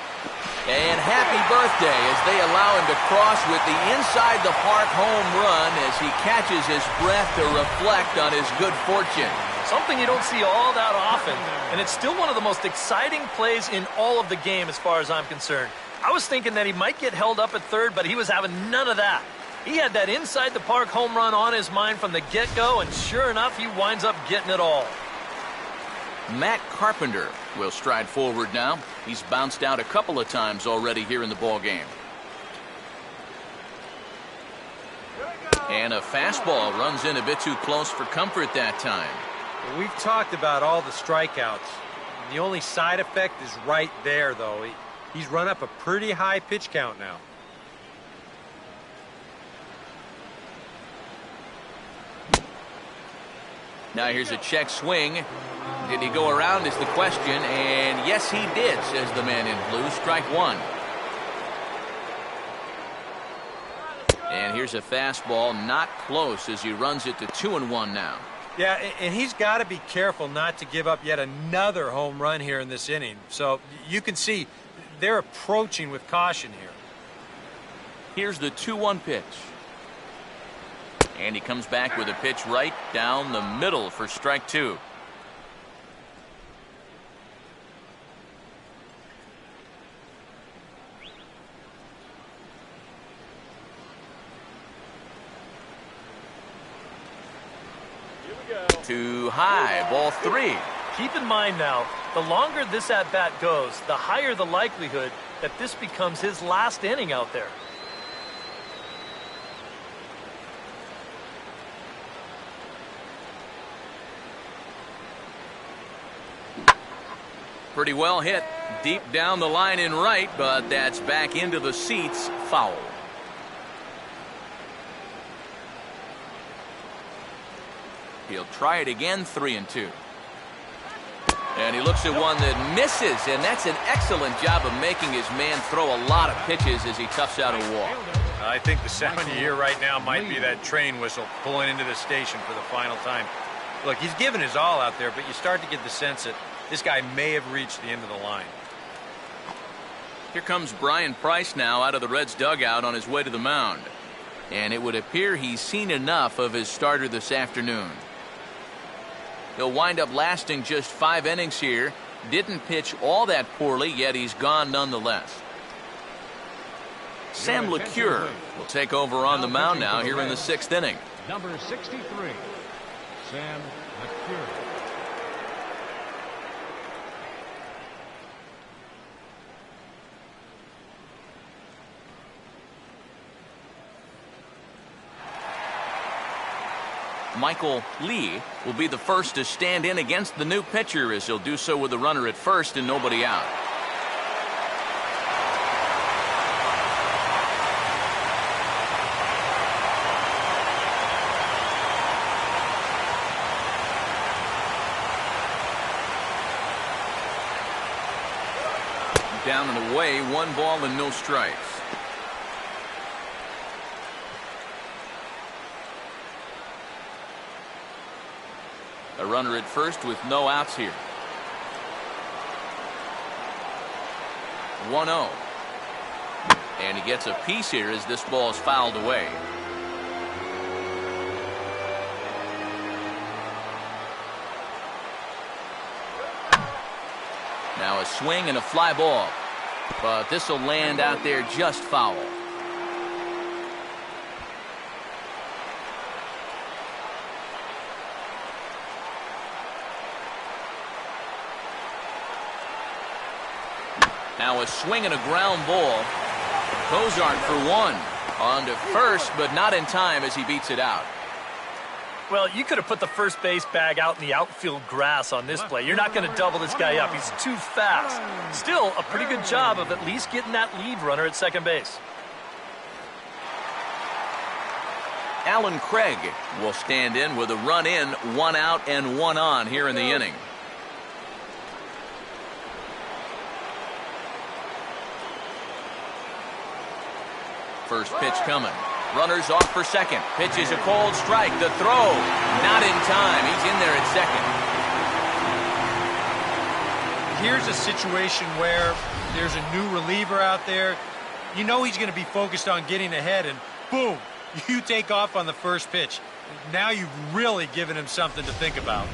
[SPEAKER 1] And happy birthday as they allow him to cross with the inside the park home run as he catches his breath to reflect on his good fortune.
[SPEAKER 3] Something you don't see all that often, and it's still one of the most exciting plays in all of the game as far as I'm concerned. I was thinking that he might get held up at third, but he was having none of that. He had that inside-the-park home run on his mind from the get-go, and sure enough, he winds up getting it all.
[SPEAKER 1] Matt Carpenter will stride forward now. He's bounced out a couple of times already here in the ballgame. And a fastball runs in a bit too close for comfort that time.
[SPEAKER 2] We've talked about all the strikeouts. The only side effect is right there, though. He's run up a pretty high pitch count now.
[SPEAKER 1] Now here's a check swing. Did he go around is the question, and yes he did, says the man in blue. Strike one. And here's a fastball, not close, as he runs it to 2-1 now.
[SPEAKER 2] Yeah, and he's got to be careful not to give up yet another home run here in this inning. So you can see they're approaching with caution here.
[SPEAKER 1] Here's the 2-1 pitch. And he comes back with a pitch right down the middle for strike two. Too high, ball three.
[SPEAKER 3] Keep in mind now, the longer this at-bat goes, the higher the likelihood that this becomes his last inning out there.
[SPEAKER 1] Pretty well hit deep down the line in right, but that's back into the seats, foul. He'll try it again, 3-2. And he looks at one that misses, and that's an excellent job of making his man throw a lot of pitches as he toughs out a walk.
[SPEAKER 2] I think the sound you hear right now might be that train whistle pulling into the station for the final time. Look, he's given his all out there, but you start to get the sense that this guy may have reached the end of the line.
[SPEAKER 1] Here comes Brian Price now out of the Reds dugout on his way to the mound. And it would appear he's seen enough of his starter this afternoon. He'll wind up lasting just 5 innings here. Didn't pitch all that poorly, yet he's gone nonetheless. Sam LeCure will take over on the mound now here in the 6th inning.
[SPEAKER 4] Number 63, Sam LeCure.
[SPEAKER 1] Michael Lee will be the first to stand in against the new pitcher, as he'll do so with a runner at first and nobody out. Down and away, 1 ball and no strikes. A runner at first with no outs here. 1-0. And he gets a piece here as this ball is fouled away. Now a swing and a fly ball. But this will land out there just foul. Now a swing and a ground ball. Cozart for 1. On to first, but not in time as he beats it out.
[SPEAKER 3] Well, you could have put the first base bag out in the outfield grass on this play. You're not going to double this guy up. He's too fast. Still, a pretty good job of at least getting that lead runner at second base.
[SPEAKER 1] Alan Craig will stand in with a run in, 1 out and 1 on here in the inning. First pitch coming. Runners off for second. Pitch is a cold strike. The throw, not in time. He's in there at second.
[SPEAKER 2] Here's a situation where there's a new reliever out there. You know he's going to be focused on getting ahead, and boom, you take off on the first pitch. Now you've really given him something to think about.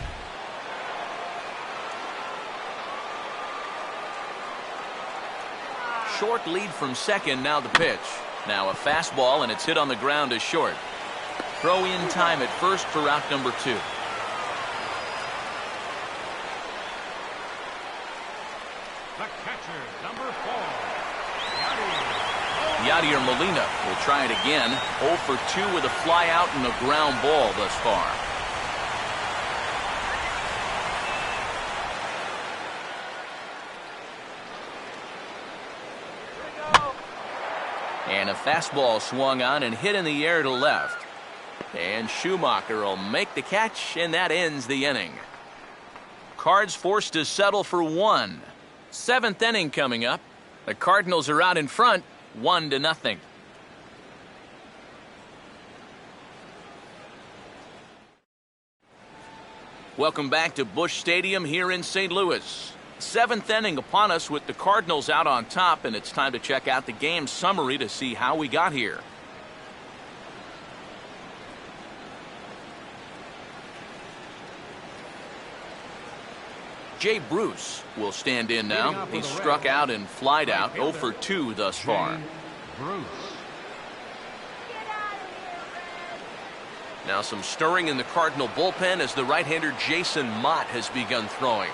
[SPEAKER 1] short lead from second. Now the pitch. Now a fastball, and it's hit on the ground to short. Throw in time at first for out number 2.
[SPEAKER 4] The catcher, number 4.
[SPEAKER 1] Yadier Molina will try it again. 0 for 2 with a fly out and a ground ball thus far. And a fastball swung on and hit in the air to left. And Schumacher will make the catch, and that ends the inning. Cards forced to settle for 1. 7th inning coming up. The Cardinals are out in front, 1-0. Welcome back to Busch Stadium here in St. Louis. 7th inning upon us with the Cardinals out on top, and it's time to check out the game summary to see how we got here. Jay Bruce will stand in now. He's struck out and flied out, 0 for 2 thus far.
[SPEAKER 4] Bruce.
[SPEAKER 1] Now some stirring in the Cardinal bullpen as the right-hander Jason Mott has begun throwing.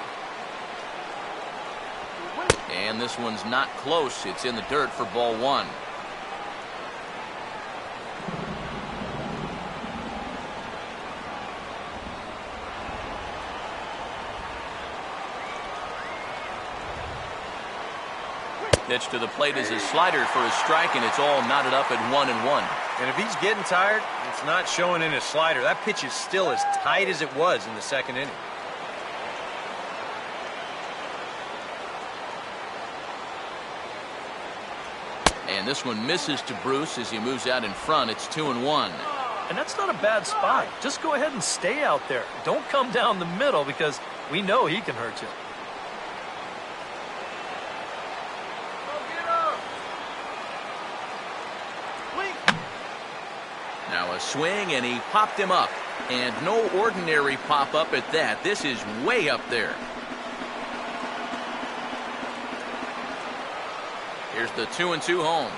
[SPEAKER 1] And this one's not close. It's in the dirt for ball 1. Pitch to the plate is a slider for a strike, and it's all knotted up at 1-1.
[SPEAKER 2] And if he's getting tired, it's not showing in his slider. That pitch is still as tight as it was in the 2nd inning.
[SPEAKER 1] And this one misses to Bruce as he moves out in front. It's 2-1.
[SPEAKER 3] And that's not a bad spot. Just go ahead and stay out there. Don't come down the middle because we know he can hurt you.
[SPEAKER 1] Now a swing, and he popped him up. And no ordinary pop-up at that. This is way up there. Here's the 2-2 home.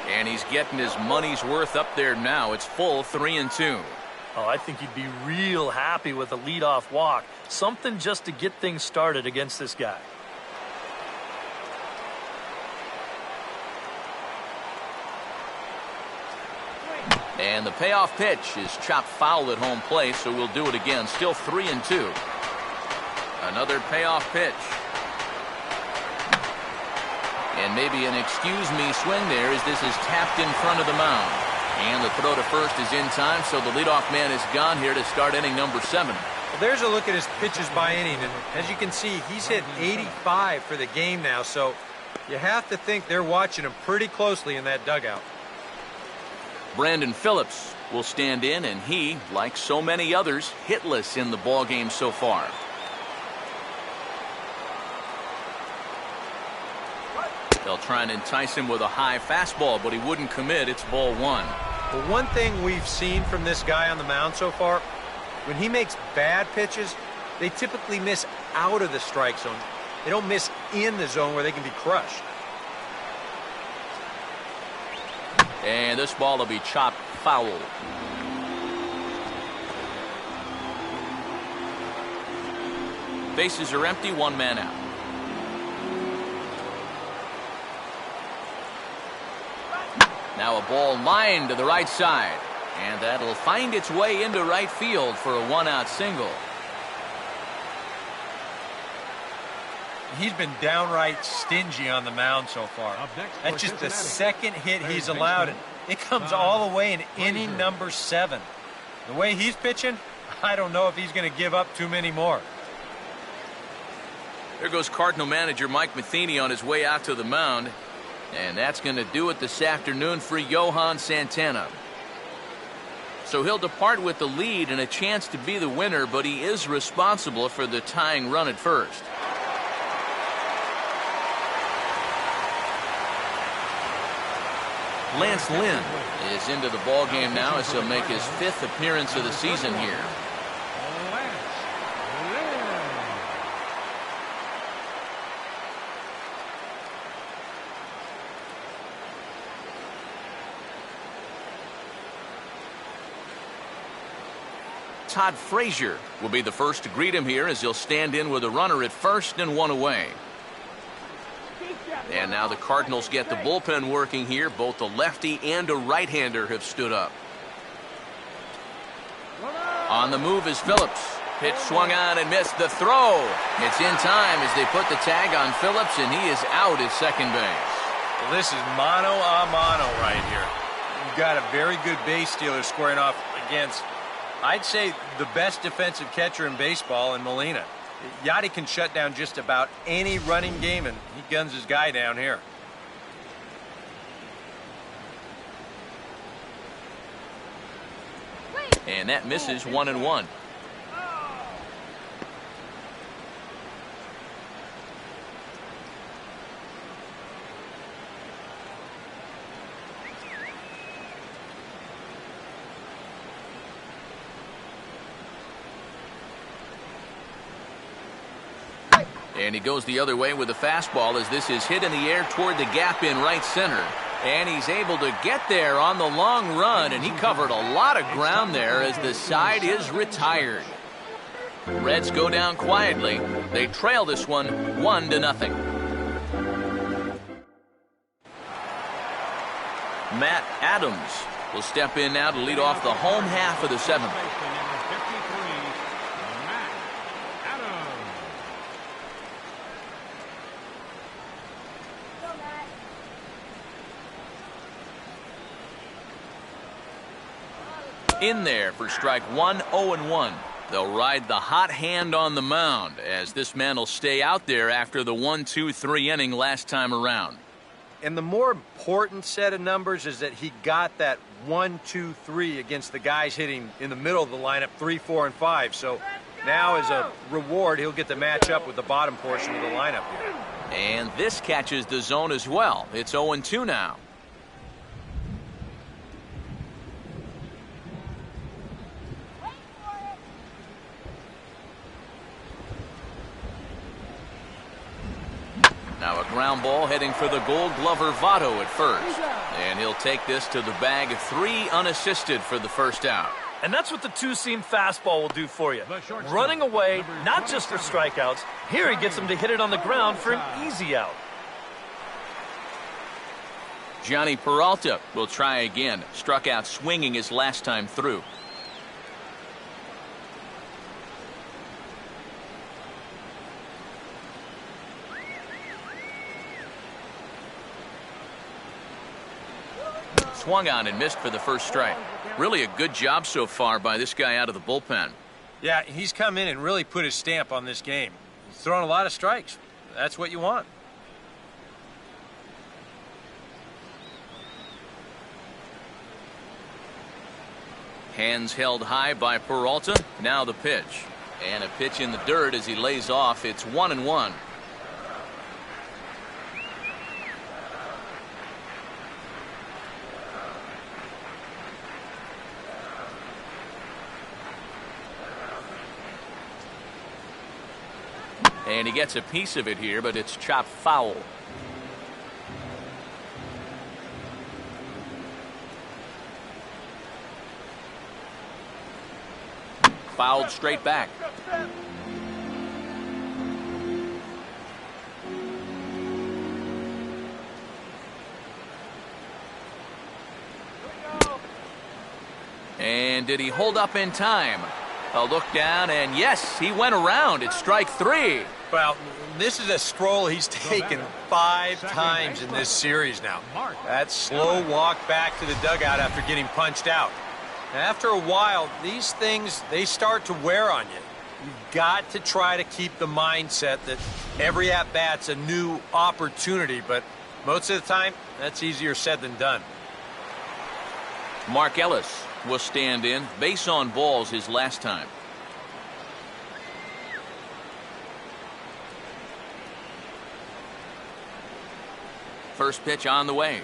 [SPEAKER 1] And he's getting his money's worth up there now. It's full 3-2.
[SPEAKER 3] Oh, I think he'd be real happy with a leadoff walk. Something just to get things started against this guy.
[SPEAKER 1] And the payoff pitch is chopped foul at home plate, so we'll do it again. Still 3-2. Another payoff pitch. And maybe an excuse me swing there as this is tapped in front of the mound. And the throw to first is in time, so the leadoff man is gone here to start inning number 7.
[SPEAKER 2] Well, there's a look at his pitches by inning, and as you can see, he's hit 85 for the game now, so you have to think they're watching him pretty closely in that dugout.
[SPEAKER 1] Brandon Phillips will stand in, and he, like so many others, hitless in the ballgame so far. They'll try and entice him with a high fastball, but he wouldn't commit. It's ball 1.
[SPEAKER 2] Well, one thing we've seen from this guy on the mound so far, when he makes bad pitches, they typically miss out of the strike zone. They don't miss in the zone where they can be crushed.
[SPEAKER 1] And this ball will be chopped foul. Bases are empty, 1 man out. Now a ball lined to the right side, and that'll find its way into right field for a 1-out single.
[SPEAKER 2] He's been downright stingy on the mound so far. That's just the 2nd hit he's allowed, and it comes all the way in inning number 7. The way he's pitching, I don't know if he's going to give up too many more.
[SPEAKER 1] There goes Cardinal manager Mike Matheny on his way out to the mound. And that's going to do it this afternoon for Johan Santana. So he'll depart with the lead and a chance to be the winner, but he is responsible for the tying run at first. Lance Lynn is into the ballgame now as he'll make his 5th appearance of the season here. Todd Frazier will be the first to greet him here as he'll stand in with a runner at first and one away. And now the Cardinals get the bullpen working here. Both a lefty and a right-hander have stood up. On the move is Phillips. Pitch swung on and missed. The throw. It's in time as they put the tag on Phillips, and he is out at second base.
[SPEAKER 2] Well, this is mano a mano right here. You've got a very good base stealer squaring off against, I'd say, the best defensive catcher in baseball in Molina. Yachty can shut down just about any running game, and he guns his guy down here.
[SPEAKER 1] And that misses 1-1. And he goes the other way with a fastball as this is hit in the air toward the gap in right center. And he's able to get there on the long run, and he covered a lot of ground there as the side is retired. Reds go down quietly. They trail this one 1-0. Matt Adams will step in now to lead off the home half of the seventh. In there for strike one, 0-1. They'll ride the hot hand on the mound as this man will stay out there after the 1-2-3 inning last time around.
[SPEAKER 2] And the more important set of numbers is that he got that 1-2-3 against the guys hitting in the middle of the lineup, 3, 4, and 5. So now as a reward, he'll get to match up with the bottom portion of the lineup here.
[SPEAKER 1] And this catches the zone as well. It's 0-2 now. Now a ground ball heading for the Gold Glover VOTTO at first. And he'll take this to the bag of 3 unassisted for the first out.
[SPEAKER 3] And that's what the two-seam fastball will do for you. Running away, not just for strikeouts. Here he gets him to hit it on the ground for an easy out.
[SPEAKER 1] Johnny Peralta will try again. Struck out swinging his last time through. Swung on and missed for the first strike. Really a good job so far by this guy out of the bullpen.
[SPEAKER 2] Yeah, he's come in and really put his stamp on this game. He's thrown a lot of strikes. That's what you want.
[SPEAKER 1] Hands held high by Peralta. Now the pitch. And a pitch in the dirt as he lays off. It's 1-1. And he gets a piece of it here, but it's chopped foul. Fouled straight back. And did he hold up in time? A look down, and yes, he went around. It's strike 3.
[SPEAKER 2] Well, this is a stroll he's taken 5 times in this series now. That slow walk back to the dugout after getting punched out. After a while, these things, they start to wear on you. You've got to try to keep the mindset that every at-bat's a new opportunity, but most of the time, that's easier said than done.
[SPEAKER 1] Mark Ellis will stand in. Base on balls his last time. First pitch on the way.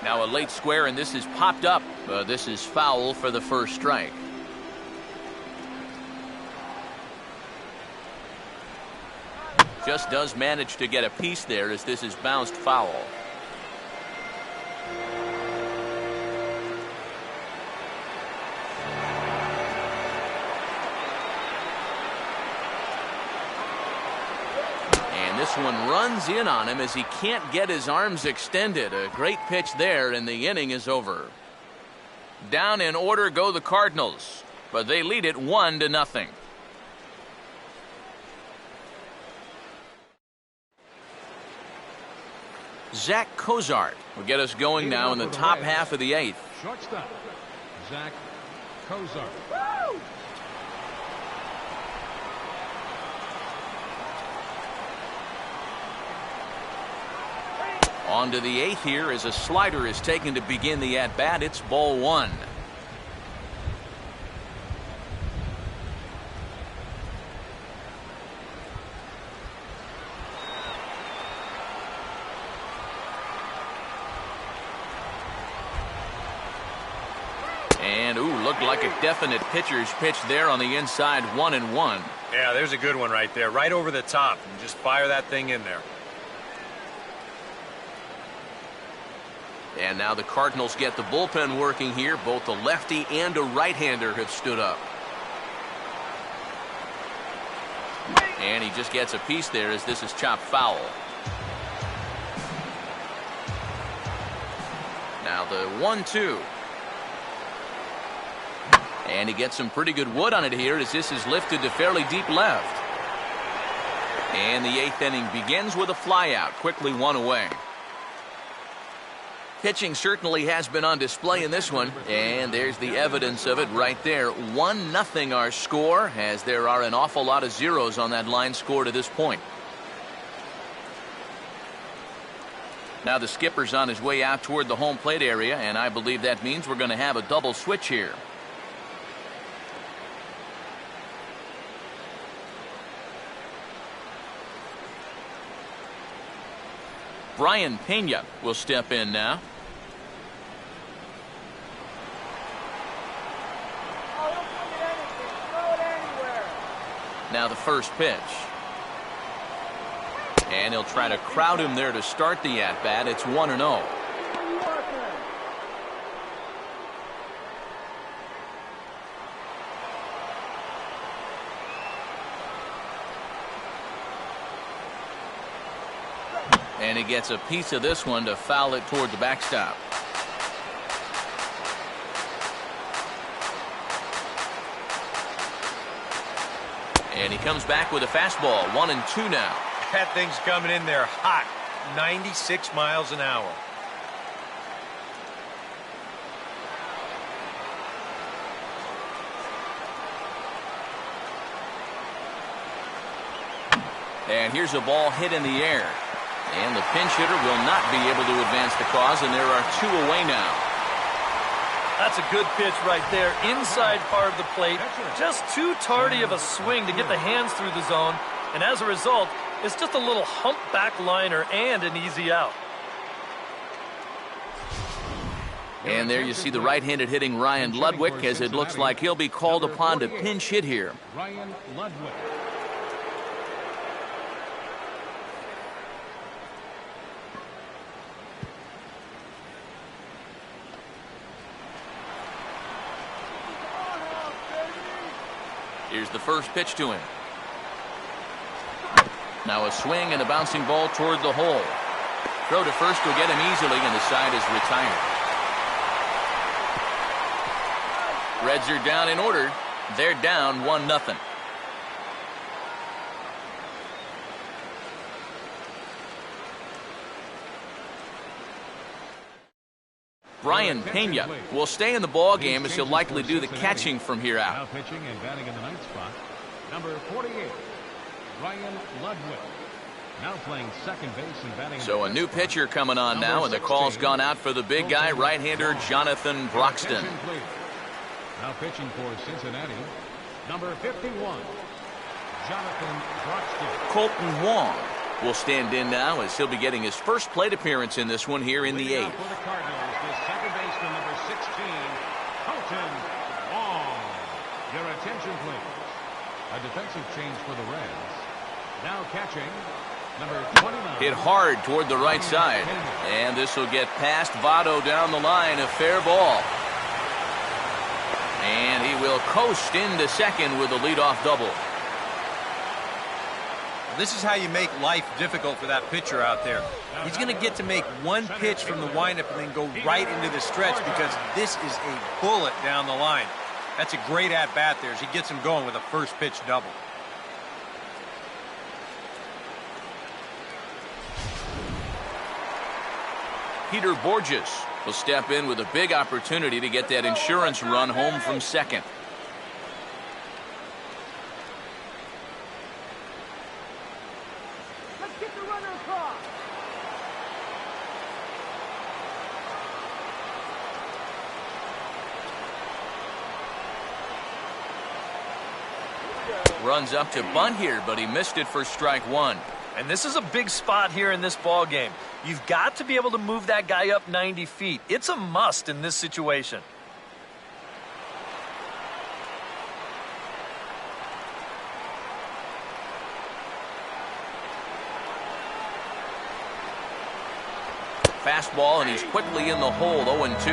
[SPEAKER 1] Now a late square, and this is popped up. This is foul for the first strike. Just does manage to get a piece there as this is bounced foul. this one runs in on him as he can't get his arms extended. A great pitch there, and the inning is over. Down in order go the Cardinals, but they lead it 1-0. Zach Cozart will get us going now in the top half of the 8th.
[SPEAKER 4] Shortstop, Zach Cozart.
[SPEAKER 1] On to the 8th here as a slider is taken to begin the at-bat. It's ball 1. And, looked like a definite pitcher's pitch there on the inside, 1-1.
[SPEAKER 2] Yeah, there's a good one right there, right over the top. And just fire that thing in there.
[SPEAKER 1] And now the Cardinals get the bullpen working here. Both a lefty and a right-hander have stood up. And he just gets a piece there as this is chopped foul. Now the 1-2. And he gets some pretty good wood on it here as this is lifted to fairly deep left. And the 8th inning begins with a flyout. Quickly one away. Pitching certainly has been on display in this one, and there's the evidence of it right there. 1-0 our score, as there are an awful lot of zeros on that line score to this point. Now the skipper's on his way out toward the home plate area, and I believe that means we're going to have a double switch here. Brian Pena will step in now. Now the first pitch. And he'll try to crowd him there to start the at-bat. It's 1-0. And he gets a piece of this one to foul it toward the backstop. And he comes back with a fastball. 1-2 now.
[SPEAKER 2] That thing's coming in there hot. 96 miles an hour.
[SPEAKER 1] And here's a ball hit in the air. And the pinch hitter will not be able to advance the cause, and there are 2 away now.
[SPEAKER 3] That's a good pitch right there, inside part of the plate. Just too tardy of a swing to get the hands through the zone, and as a result, it's just a little humpback liner and an easy out.
[SPEAKER 1] And there you see the right-handed hitting Ryan Ludwig, as it looks like he'll be called upon to pinch hit here.
[SPEAKER 4] Ryan Ludwig.
[SPEAKER 1] Here's the first pitch to him. Now a swing and a bouncing ball toward the hole. Throw to first will get him easily, and the side is retired. Reds are down in order. They're down 1-0. Brian Pena will stay in the ball game as he'll likely do the catching from here out.
[SPEAKER 4] Now pitching and batting in the ninth spot, number 48, Ryan Ludwig. Now playing second base and batting.
[SPEAKER 1] So a new pitcher coming on now, and the call's gone out for the big guy, right-hander Jonathan Broxton.
[SPEAKER 4] Now pitching for Cincinnati, number 51, Jonathan Broxton.
[SPEAKER 1] Colton Wong will stand in now as he'll be getting his first plate appearance in this one here in the 8th.
[SPEAKER 4] For the Cardinals, the second baseman, number 16, Colton Wong. Your attention, please. A defensive change for the Reds. Now catching, number 29.
[SPEAKER 1] Hit hard toward the right side, and this will get past VOTTO down the line. A fair ball. And he will coast into second with a leadoff double.
[SPEAKER 2] This is how you make life difficult for that pitcher out there. He's going to get to make one pitch from the windup and then go right into the stretch because this is a bullet down the line. That's a great at-bat there as he gets him going with a first pitch double.
[SPEAKER 1] Peter Borges will step in with a big opportunity to get that insurance run home from second.
[SPEAKER 5] Let's get the runner across.
[SPEAKER 1] Runs up to bunt here, but he missed it for strike one.
[SPEAKER 3] And this is a big spot here in this ball game. You've got to be able to move that guy up 90 feet. It's a must in this situation.
[SPEAKER 1] Fastball, and he's quickly in the hole, 0-2.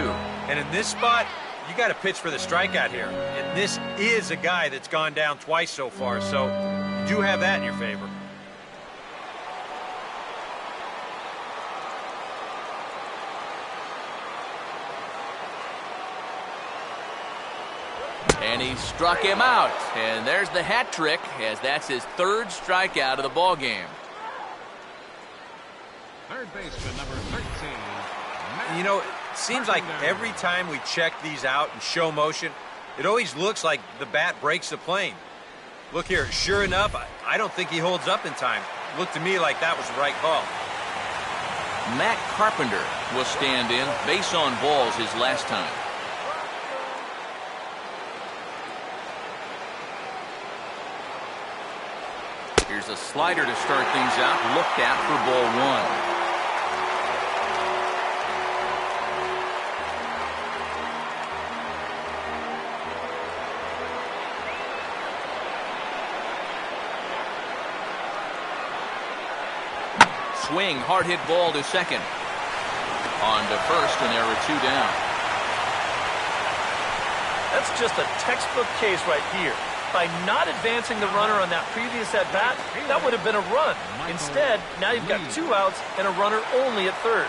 [SPEAKER 2] And in this spot, you got to pitch for the strikeout here. And this is a guy that's gone down twice so far, so you do have that in your favor.
[SPEAKER 1] And he struck him out. And there's the hat trick, as that's his third strikeout of the ball game.
[SPEAKER 4] Third baseman, number 13.
[SPEAKER 2] You know, it seems like every time we check these out in show motion, it always looks like the bat breaks the plane. Look here, sure enough, I don't think he holds up in time. Looked to me like that was the right call.
[SPEAKER 1] Matt Carpenter will stand in, base on balls his last time. Here's a slider to start things out, looked at for ball one. Swing, hard hit ball to second. On to first, and there are two down.
[SPEAKER 3] That's just a textbook case right here. By not advancing the runner on that previous at-bat, that would have been a run. Instead, now you've got 2 outs and a runner only at third.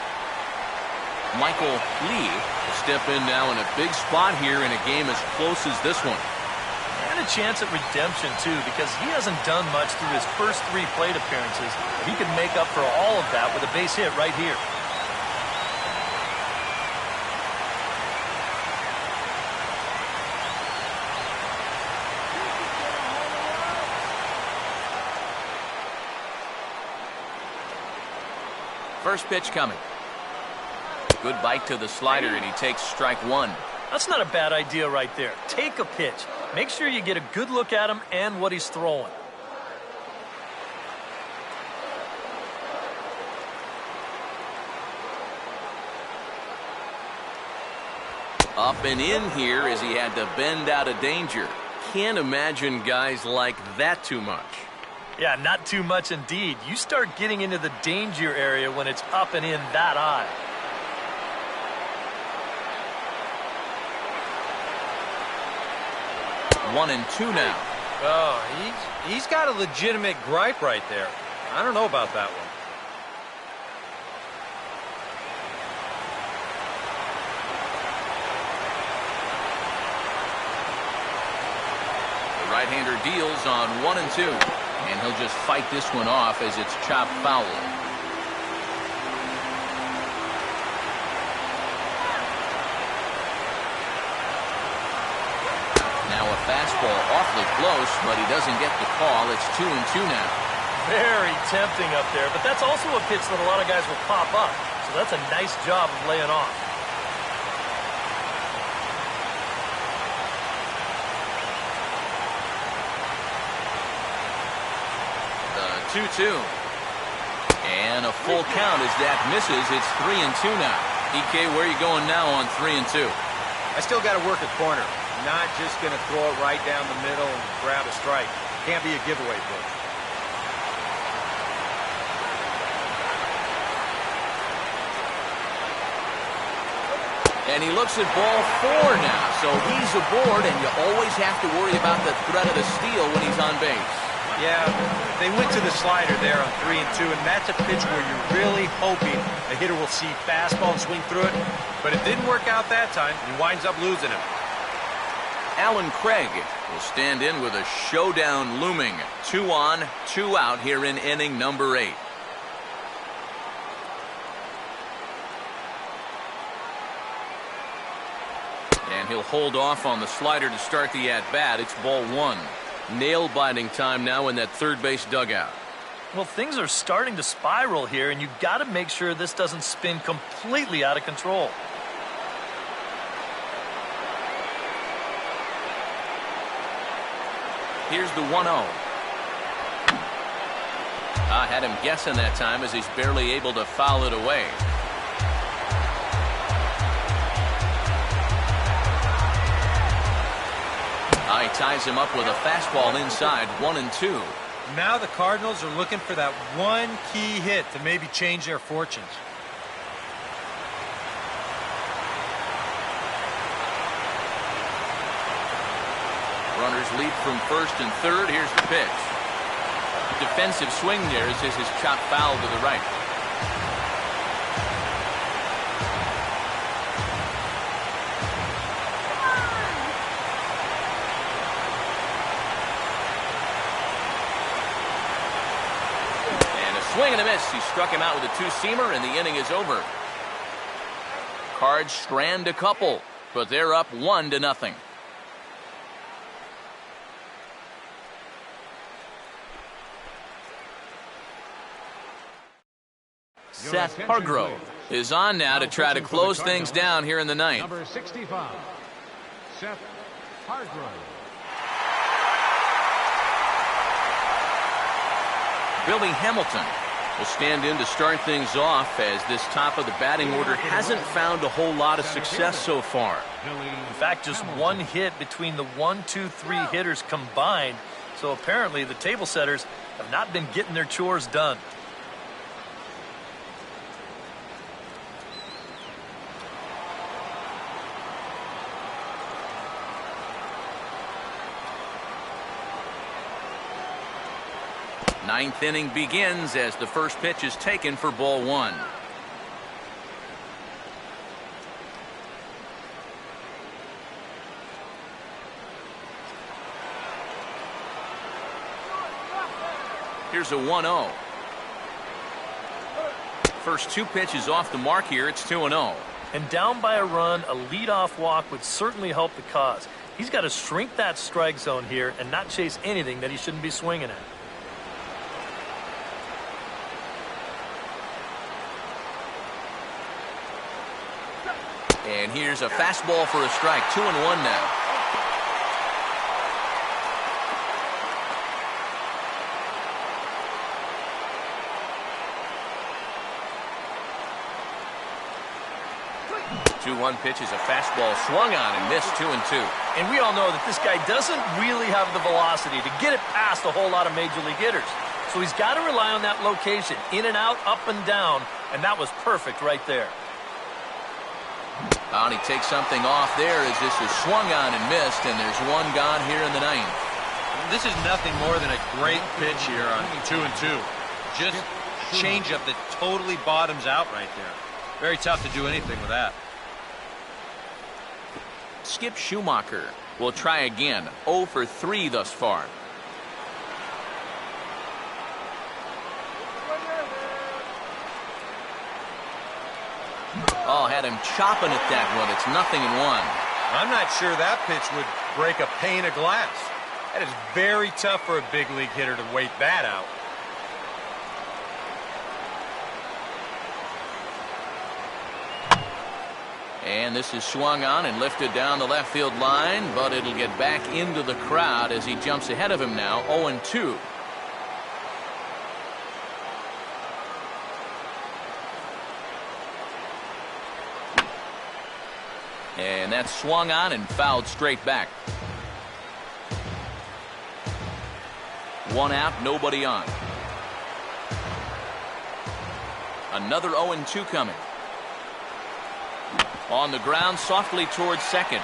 [SPEAKER 1] Michael Lee will step in now in a big spot here in a game as close as this one.
[SPEAKER 3] And a chance at redemption, too, because he hasn't done much through his first 3 plate appearances. He can make up for all of that with a base hit right here.
[SPEAKER 1] First pitch coming. Good bite to the slider, and he takes strike one.
[SPEAKER 3] That's not a bad idea right there. Take a pitch. Make sure you get a good look at him and what he's throwing.
[SPEAKER 1] Up and in here as he had to bend out of danger. Can't imagine guys like that too much.
[SPEAKER 3] Yeah, not too much indeed. You start getting into the danger area when it's up and in that high.
[SPEAKER 1] One and two now.
[SPEAKER 2] Oh, he's got a legitimate gripe right there. I don't know about that one.
[SPEAKER 1] The right-hander deals on 1 and 2. And he'll just fight this one off as it's chopped foul. Now a fastball awfully close, but he doesn't get the call. It's 2 and 2 now.
[SPEAKER 3] Very tempting up there, but that's also a pitch that a lot of guys will pop up. So that's a nice job of laying off.
[SPEAKER 1] The 2-2. And a full count as that misses. It's 3 and 2 now. EK, where are you going now on 3 and 2?
[SPEAKER 2] I still got to work a corner. Not just going to throw it right down the middle and grab a strike. Can't be a giveaway pitch.
[SPEAKER 1] And he looks at ball 4 now. So he's aboard, and you always have to worry about the threat of the steal when he's on base.
[SPEAKER 2] Yeah, they went to the slider there on 3 and 2, and that's a pitch where you're really hoping the hitter will see fastball and swing through it. But it didn't work out that time. He winds up losing him.
[SPEAKER 1] Alan Craig will stand in with a showdown looming. 2 on, 2 out here in inning number 8. And he'll hold off on the slider to start the at-bat. It's ball 1. Nail-biting time now in that third base dugout.
[SPEAKER 3] Well, things are starting to spiral here, and you've got to make sure this doesn't spin completely out of control.
[SPEAKER 1] Here's the 1-0. I had him guessing that time as he's barely able to foul it away. He ties him up with a fastball inside, 1-2.
[SPEAKER 2] Now the Cardinals are looking for that one key hit to maybe change their fortunes.
[SPEAKER 1] Runners lead from first and third. Here's the pitch. Defensive swing there as this is chopped foul to the right. Swing and a miss. He struck him out with a 2-seamer, and the inning is over. Cards strand a couple, but they're up 1-0. Seth Hargrove is on now to try to close things down here in the ninth.
[SPEAKER 4] Number 65, Seth Hargrove.
[SPEAKER 1] Billy Hamilton will stand in to start things off as this top of the batting order hasn't found a whole lot of success so far.
[SPEAKER 3] In fact, just one hit between the 1, 2, 3 hitters combined. So apparently the table setters have not been getting their chores done.
[SPEAKER 1] Ninth inning begins as the first pitch is taken for ball 1. Here's a 1-0. First 2 pitches off the mark here. It's 2-0.
[SPEAKER 3] And down by a run, a leadoff walk would certainly help the cause. He's got to shrink that strike zone here and not chase anything that he shouldn't be swinging at.
[SPEAKER 1] And here's a fastball for a strike. 2-1 now. The 2-1 pitch is a fastball swung on and missed. 2-2.
[SPEAKER 3] And we all know that this guy doesn't really have the velocity to get it past a whole lot of major league hitters. So he's got to rely on that location, in and out, up and down, and that was perfect right there.
[SPEAKER 1] And he takes something off there as this is swung on and missed, and there's one gone here in the ninth.
[SPEAKER 2] This is nothing more than a great pitch here on 2-2. Just changeup that totally bottoms out right there. Very tough to do anything with that.
[SPEAKER 1] Skip Schumacher will try again. 0 for 3 thus far. Oh, had him chopping at that one. It's 0-1.
[SPEAKER 2] I'm not sure that pitch would break a pane of glass. That is very tough for a big league hitter to wait that out.
[SPEAKER 1] And this is swung on and lifted down the left field line, but it'll get back into the crowd as he jumps ahead of him now. 0-2. And that's swung on and fouled straight back. 1 out, nobody on. Another 0-2 coming. On the ground, softly towards second.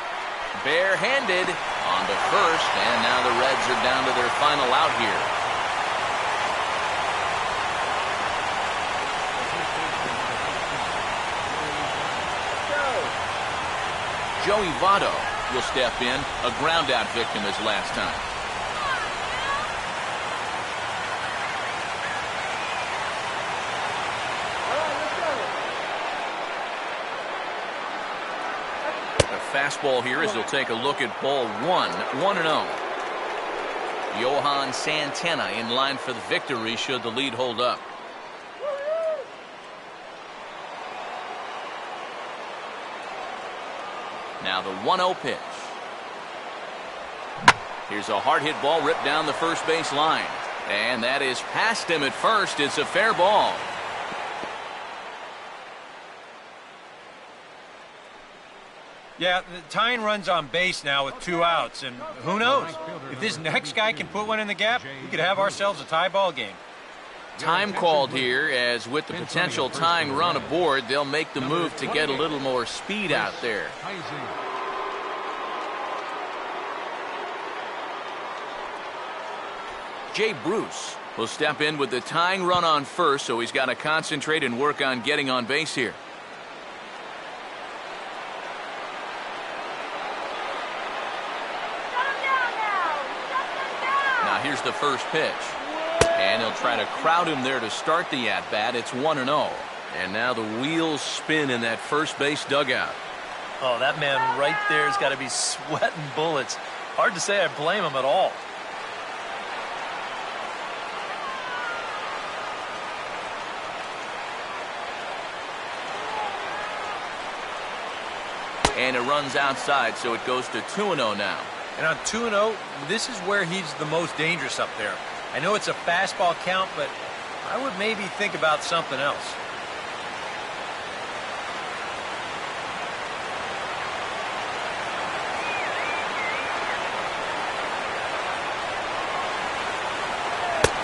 [SPEAKER 1] Barehanded on to first, and now the Reds are down to their final out here. Joey VOTTO will step in, a ground-out victim as last time. The fastball here as he'll take a look at ball 1-0. Johan Santana in line for the victory should the lead hold up. Now the 1-0 pitch. Here's a hard hit ball ripped down the first base line. And that is past him at first. It's a fair ball.
[SPEAKER 2] Yeah, tying runs on base now with 2 outs, and who knows? If this next guy can put one in the gap, we could have ourselves a tie ball game.
[SPEAKER 1] Time called here, as with the potential tying run aboard, they'll make the move to get a little more speed out there. Jay Bruce will step in with the tying run on first, so he's got to concentrate and work on getting on base here. Now here's the first pitch. And he'll try to crowd him there to start the at-bat. It's 1-0. And now the wheels spin in that first base dugout.
[SPEAKER 3] Oh, that man right there has got to be sweating bullets. Hard to say I blame him at all.
[SPEAKER 1] And it runs outside, so it goes to 2-0 now.
[SPEAKER 2] And on 2-0, this is where he's the most dangerous up there. I know it's a fastball count, but I would maybe think about something else.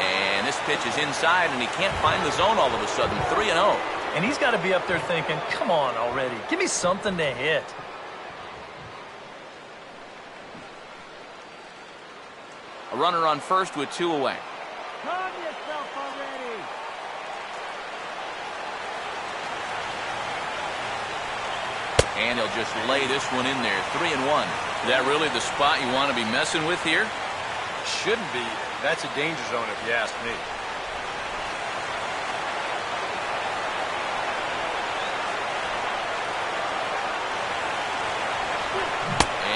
[SPEAKER 1] And this pitch is inside, and he can't find the zone all of a sudden. 3-0.
[SPEAKER 3] And he's got to be up there thinking, come on already. Give me something to hit.
[SPEAKER 1] A runner on first with 2 away.
[SPEAKER 5] Calm yourself already.
[SPEAKER 1] And he'll just lay this one in there. 3-1. Is that really the spot you want to be messing with here?
[SPEAKER 2] Shouldn't be. That's a danger zone if you ask me.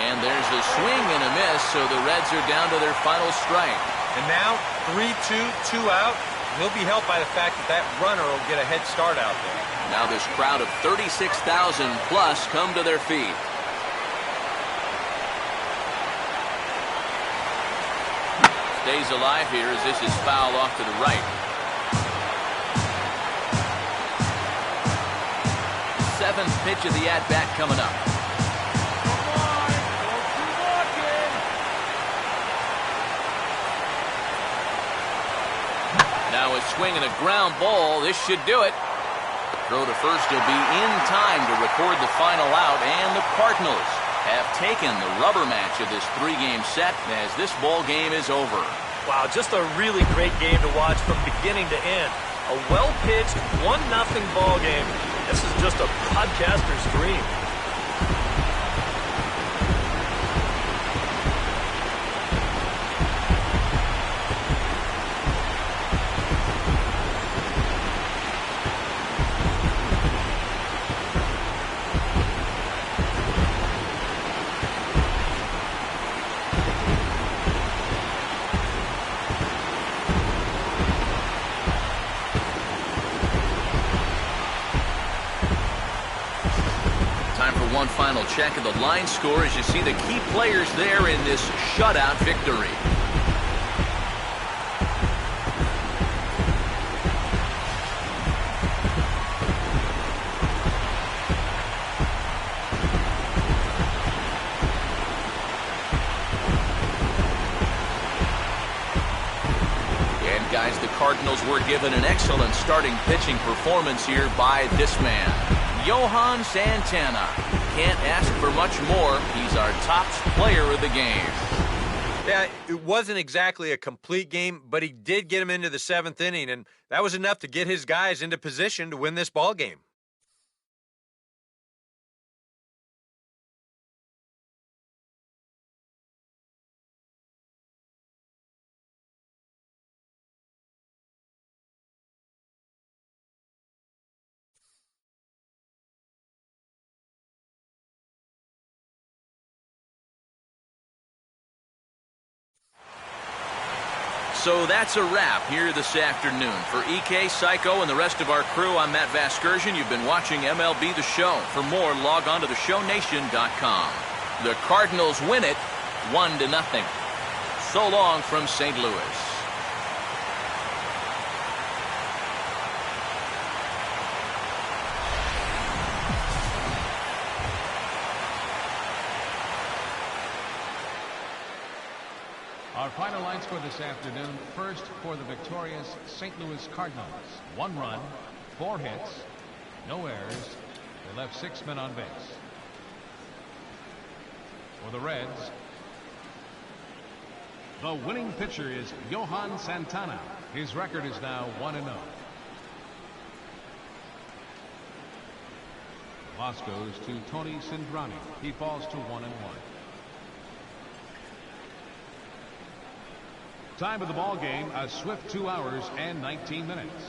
[SPEAKER 1] And there's a swing and a miss, so the Reds are down to their final strike.
[SPEAKER 2] And now, 3-2, 2 out. He'll be helped by the fact that that runner will get a head start out there.
[SPEAKER 1] Now this crowd of 36,000 plus come to their feet. Stays alive here as this is fouled off to the right. Seventh pitch of the at-bat coming up. Now a swing and a ground ball. This should do it. Throw to first will be in time to record the final out, and the Cardinals have taken the rubber match of this 3-game set as this ball game is over.
[SPEAKER 3] Wow, just a really great game to watch from beginning to end. A well-pitched 1-0 ball game. This is just a podcaster's dream.
[SPEAKER 1] One final check of the line score as you see the key players there in this shutout victory. And guys, the Cardinals were given an excellent starting pitching performance here by this man, Johan Santana. Can't ask for much more. He's our top player of the game.
[SPEAKER 2] Yeah, it wasn't exactly a complete game, but he did get him into the 7th inning, and that was enough to get his guys into position to win this ball game.
[SPEAKER 1] So that's a wrap here this afternoon. For EK, Psycho, and the rest of our crew, I'm Matt Vasgersian. You've been watching MLB The Show. For more, log on to theshownation.com. The Cardinals win it 1-0. So long from St. Louis.
[SPEAKER 4] Our final lines for this afternoon. First, for the victorious St. Louis Cardinals. 1 run, 4 hits, no errors. They left 6 men on base. For the Reds, the winning pitcher is Johan Santana. His record is now 1-0. Loss goes to Tony Cindrani. He falls to 1-1. Time of the ball game, a swift 2 hours and 19 minutes.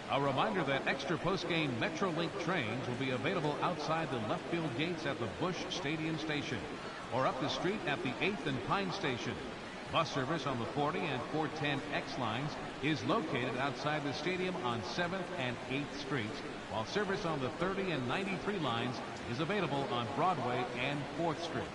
[SPEAKER 4] A reminder that extra post-game Metrolink trains will be available outside the left field gates at the Busch Stadium station or up the street at the 8th and Pine station. Bus service on the 40 and 410X lines is located outside the stadium on 7th and 8th streets, while service on the 30 and 93 lines is available on Broadway and 4th streets.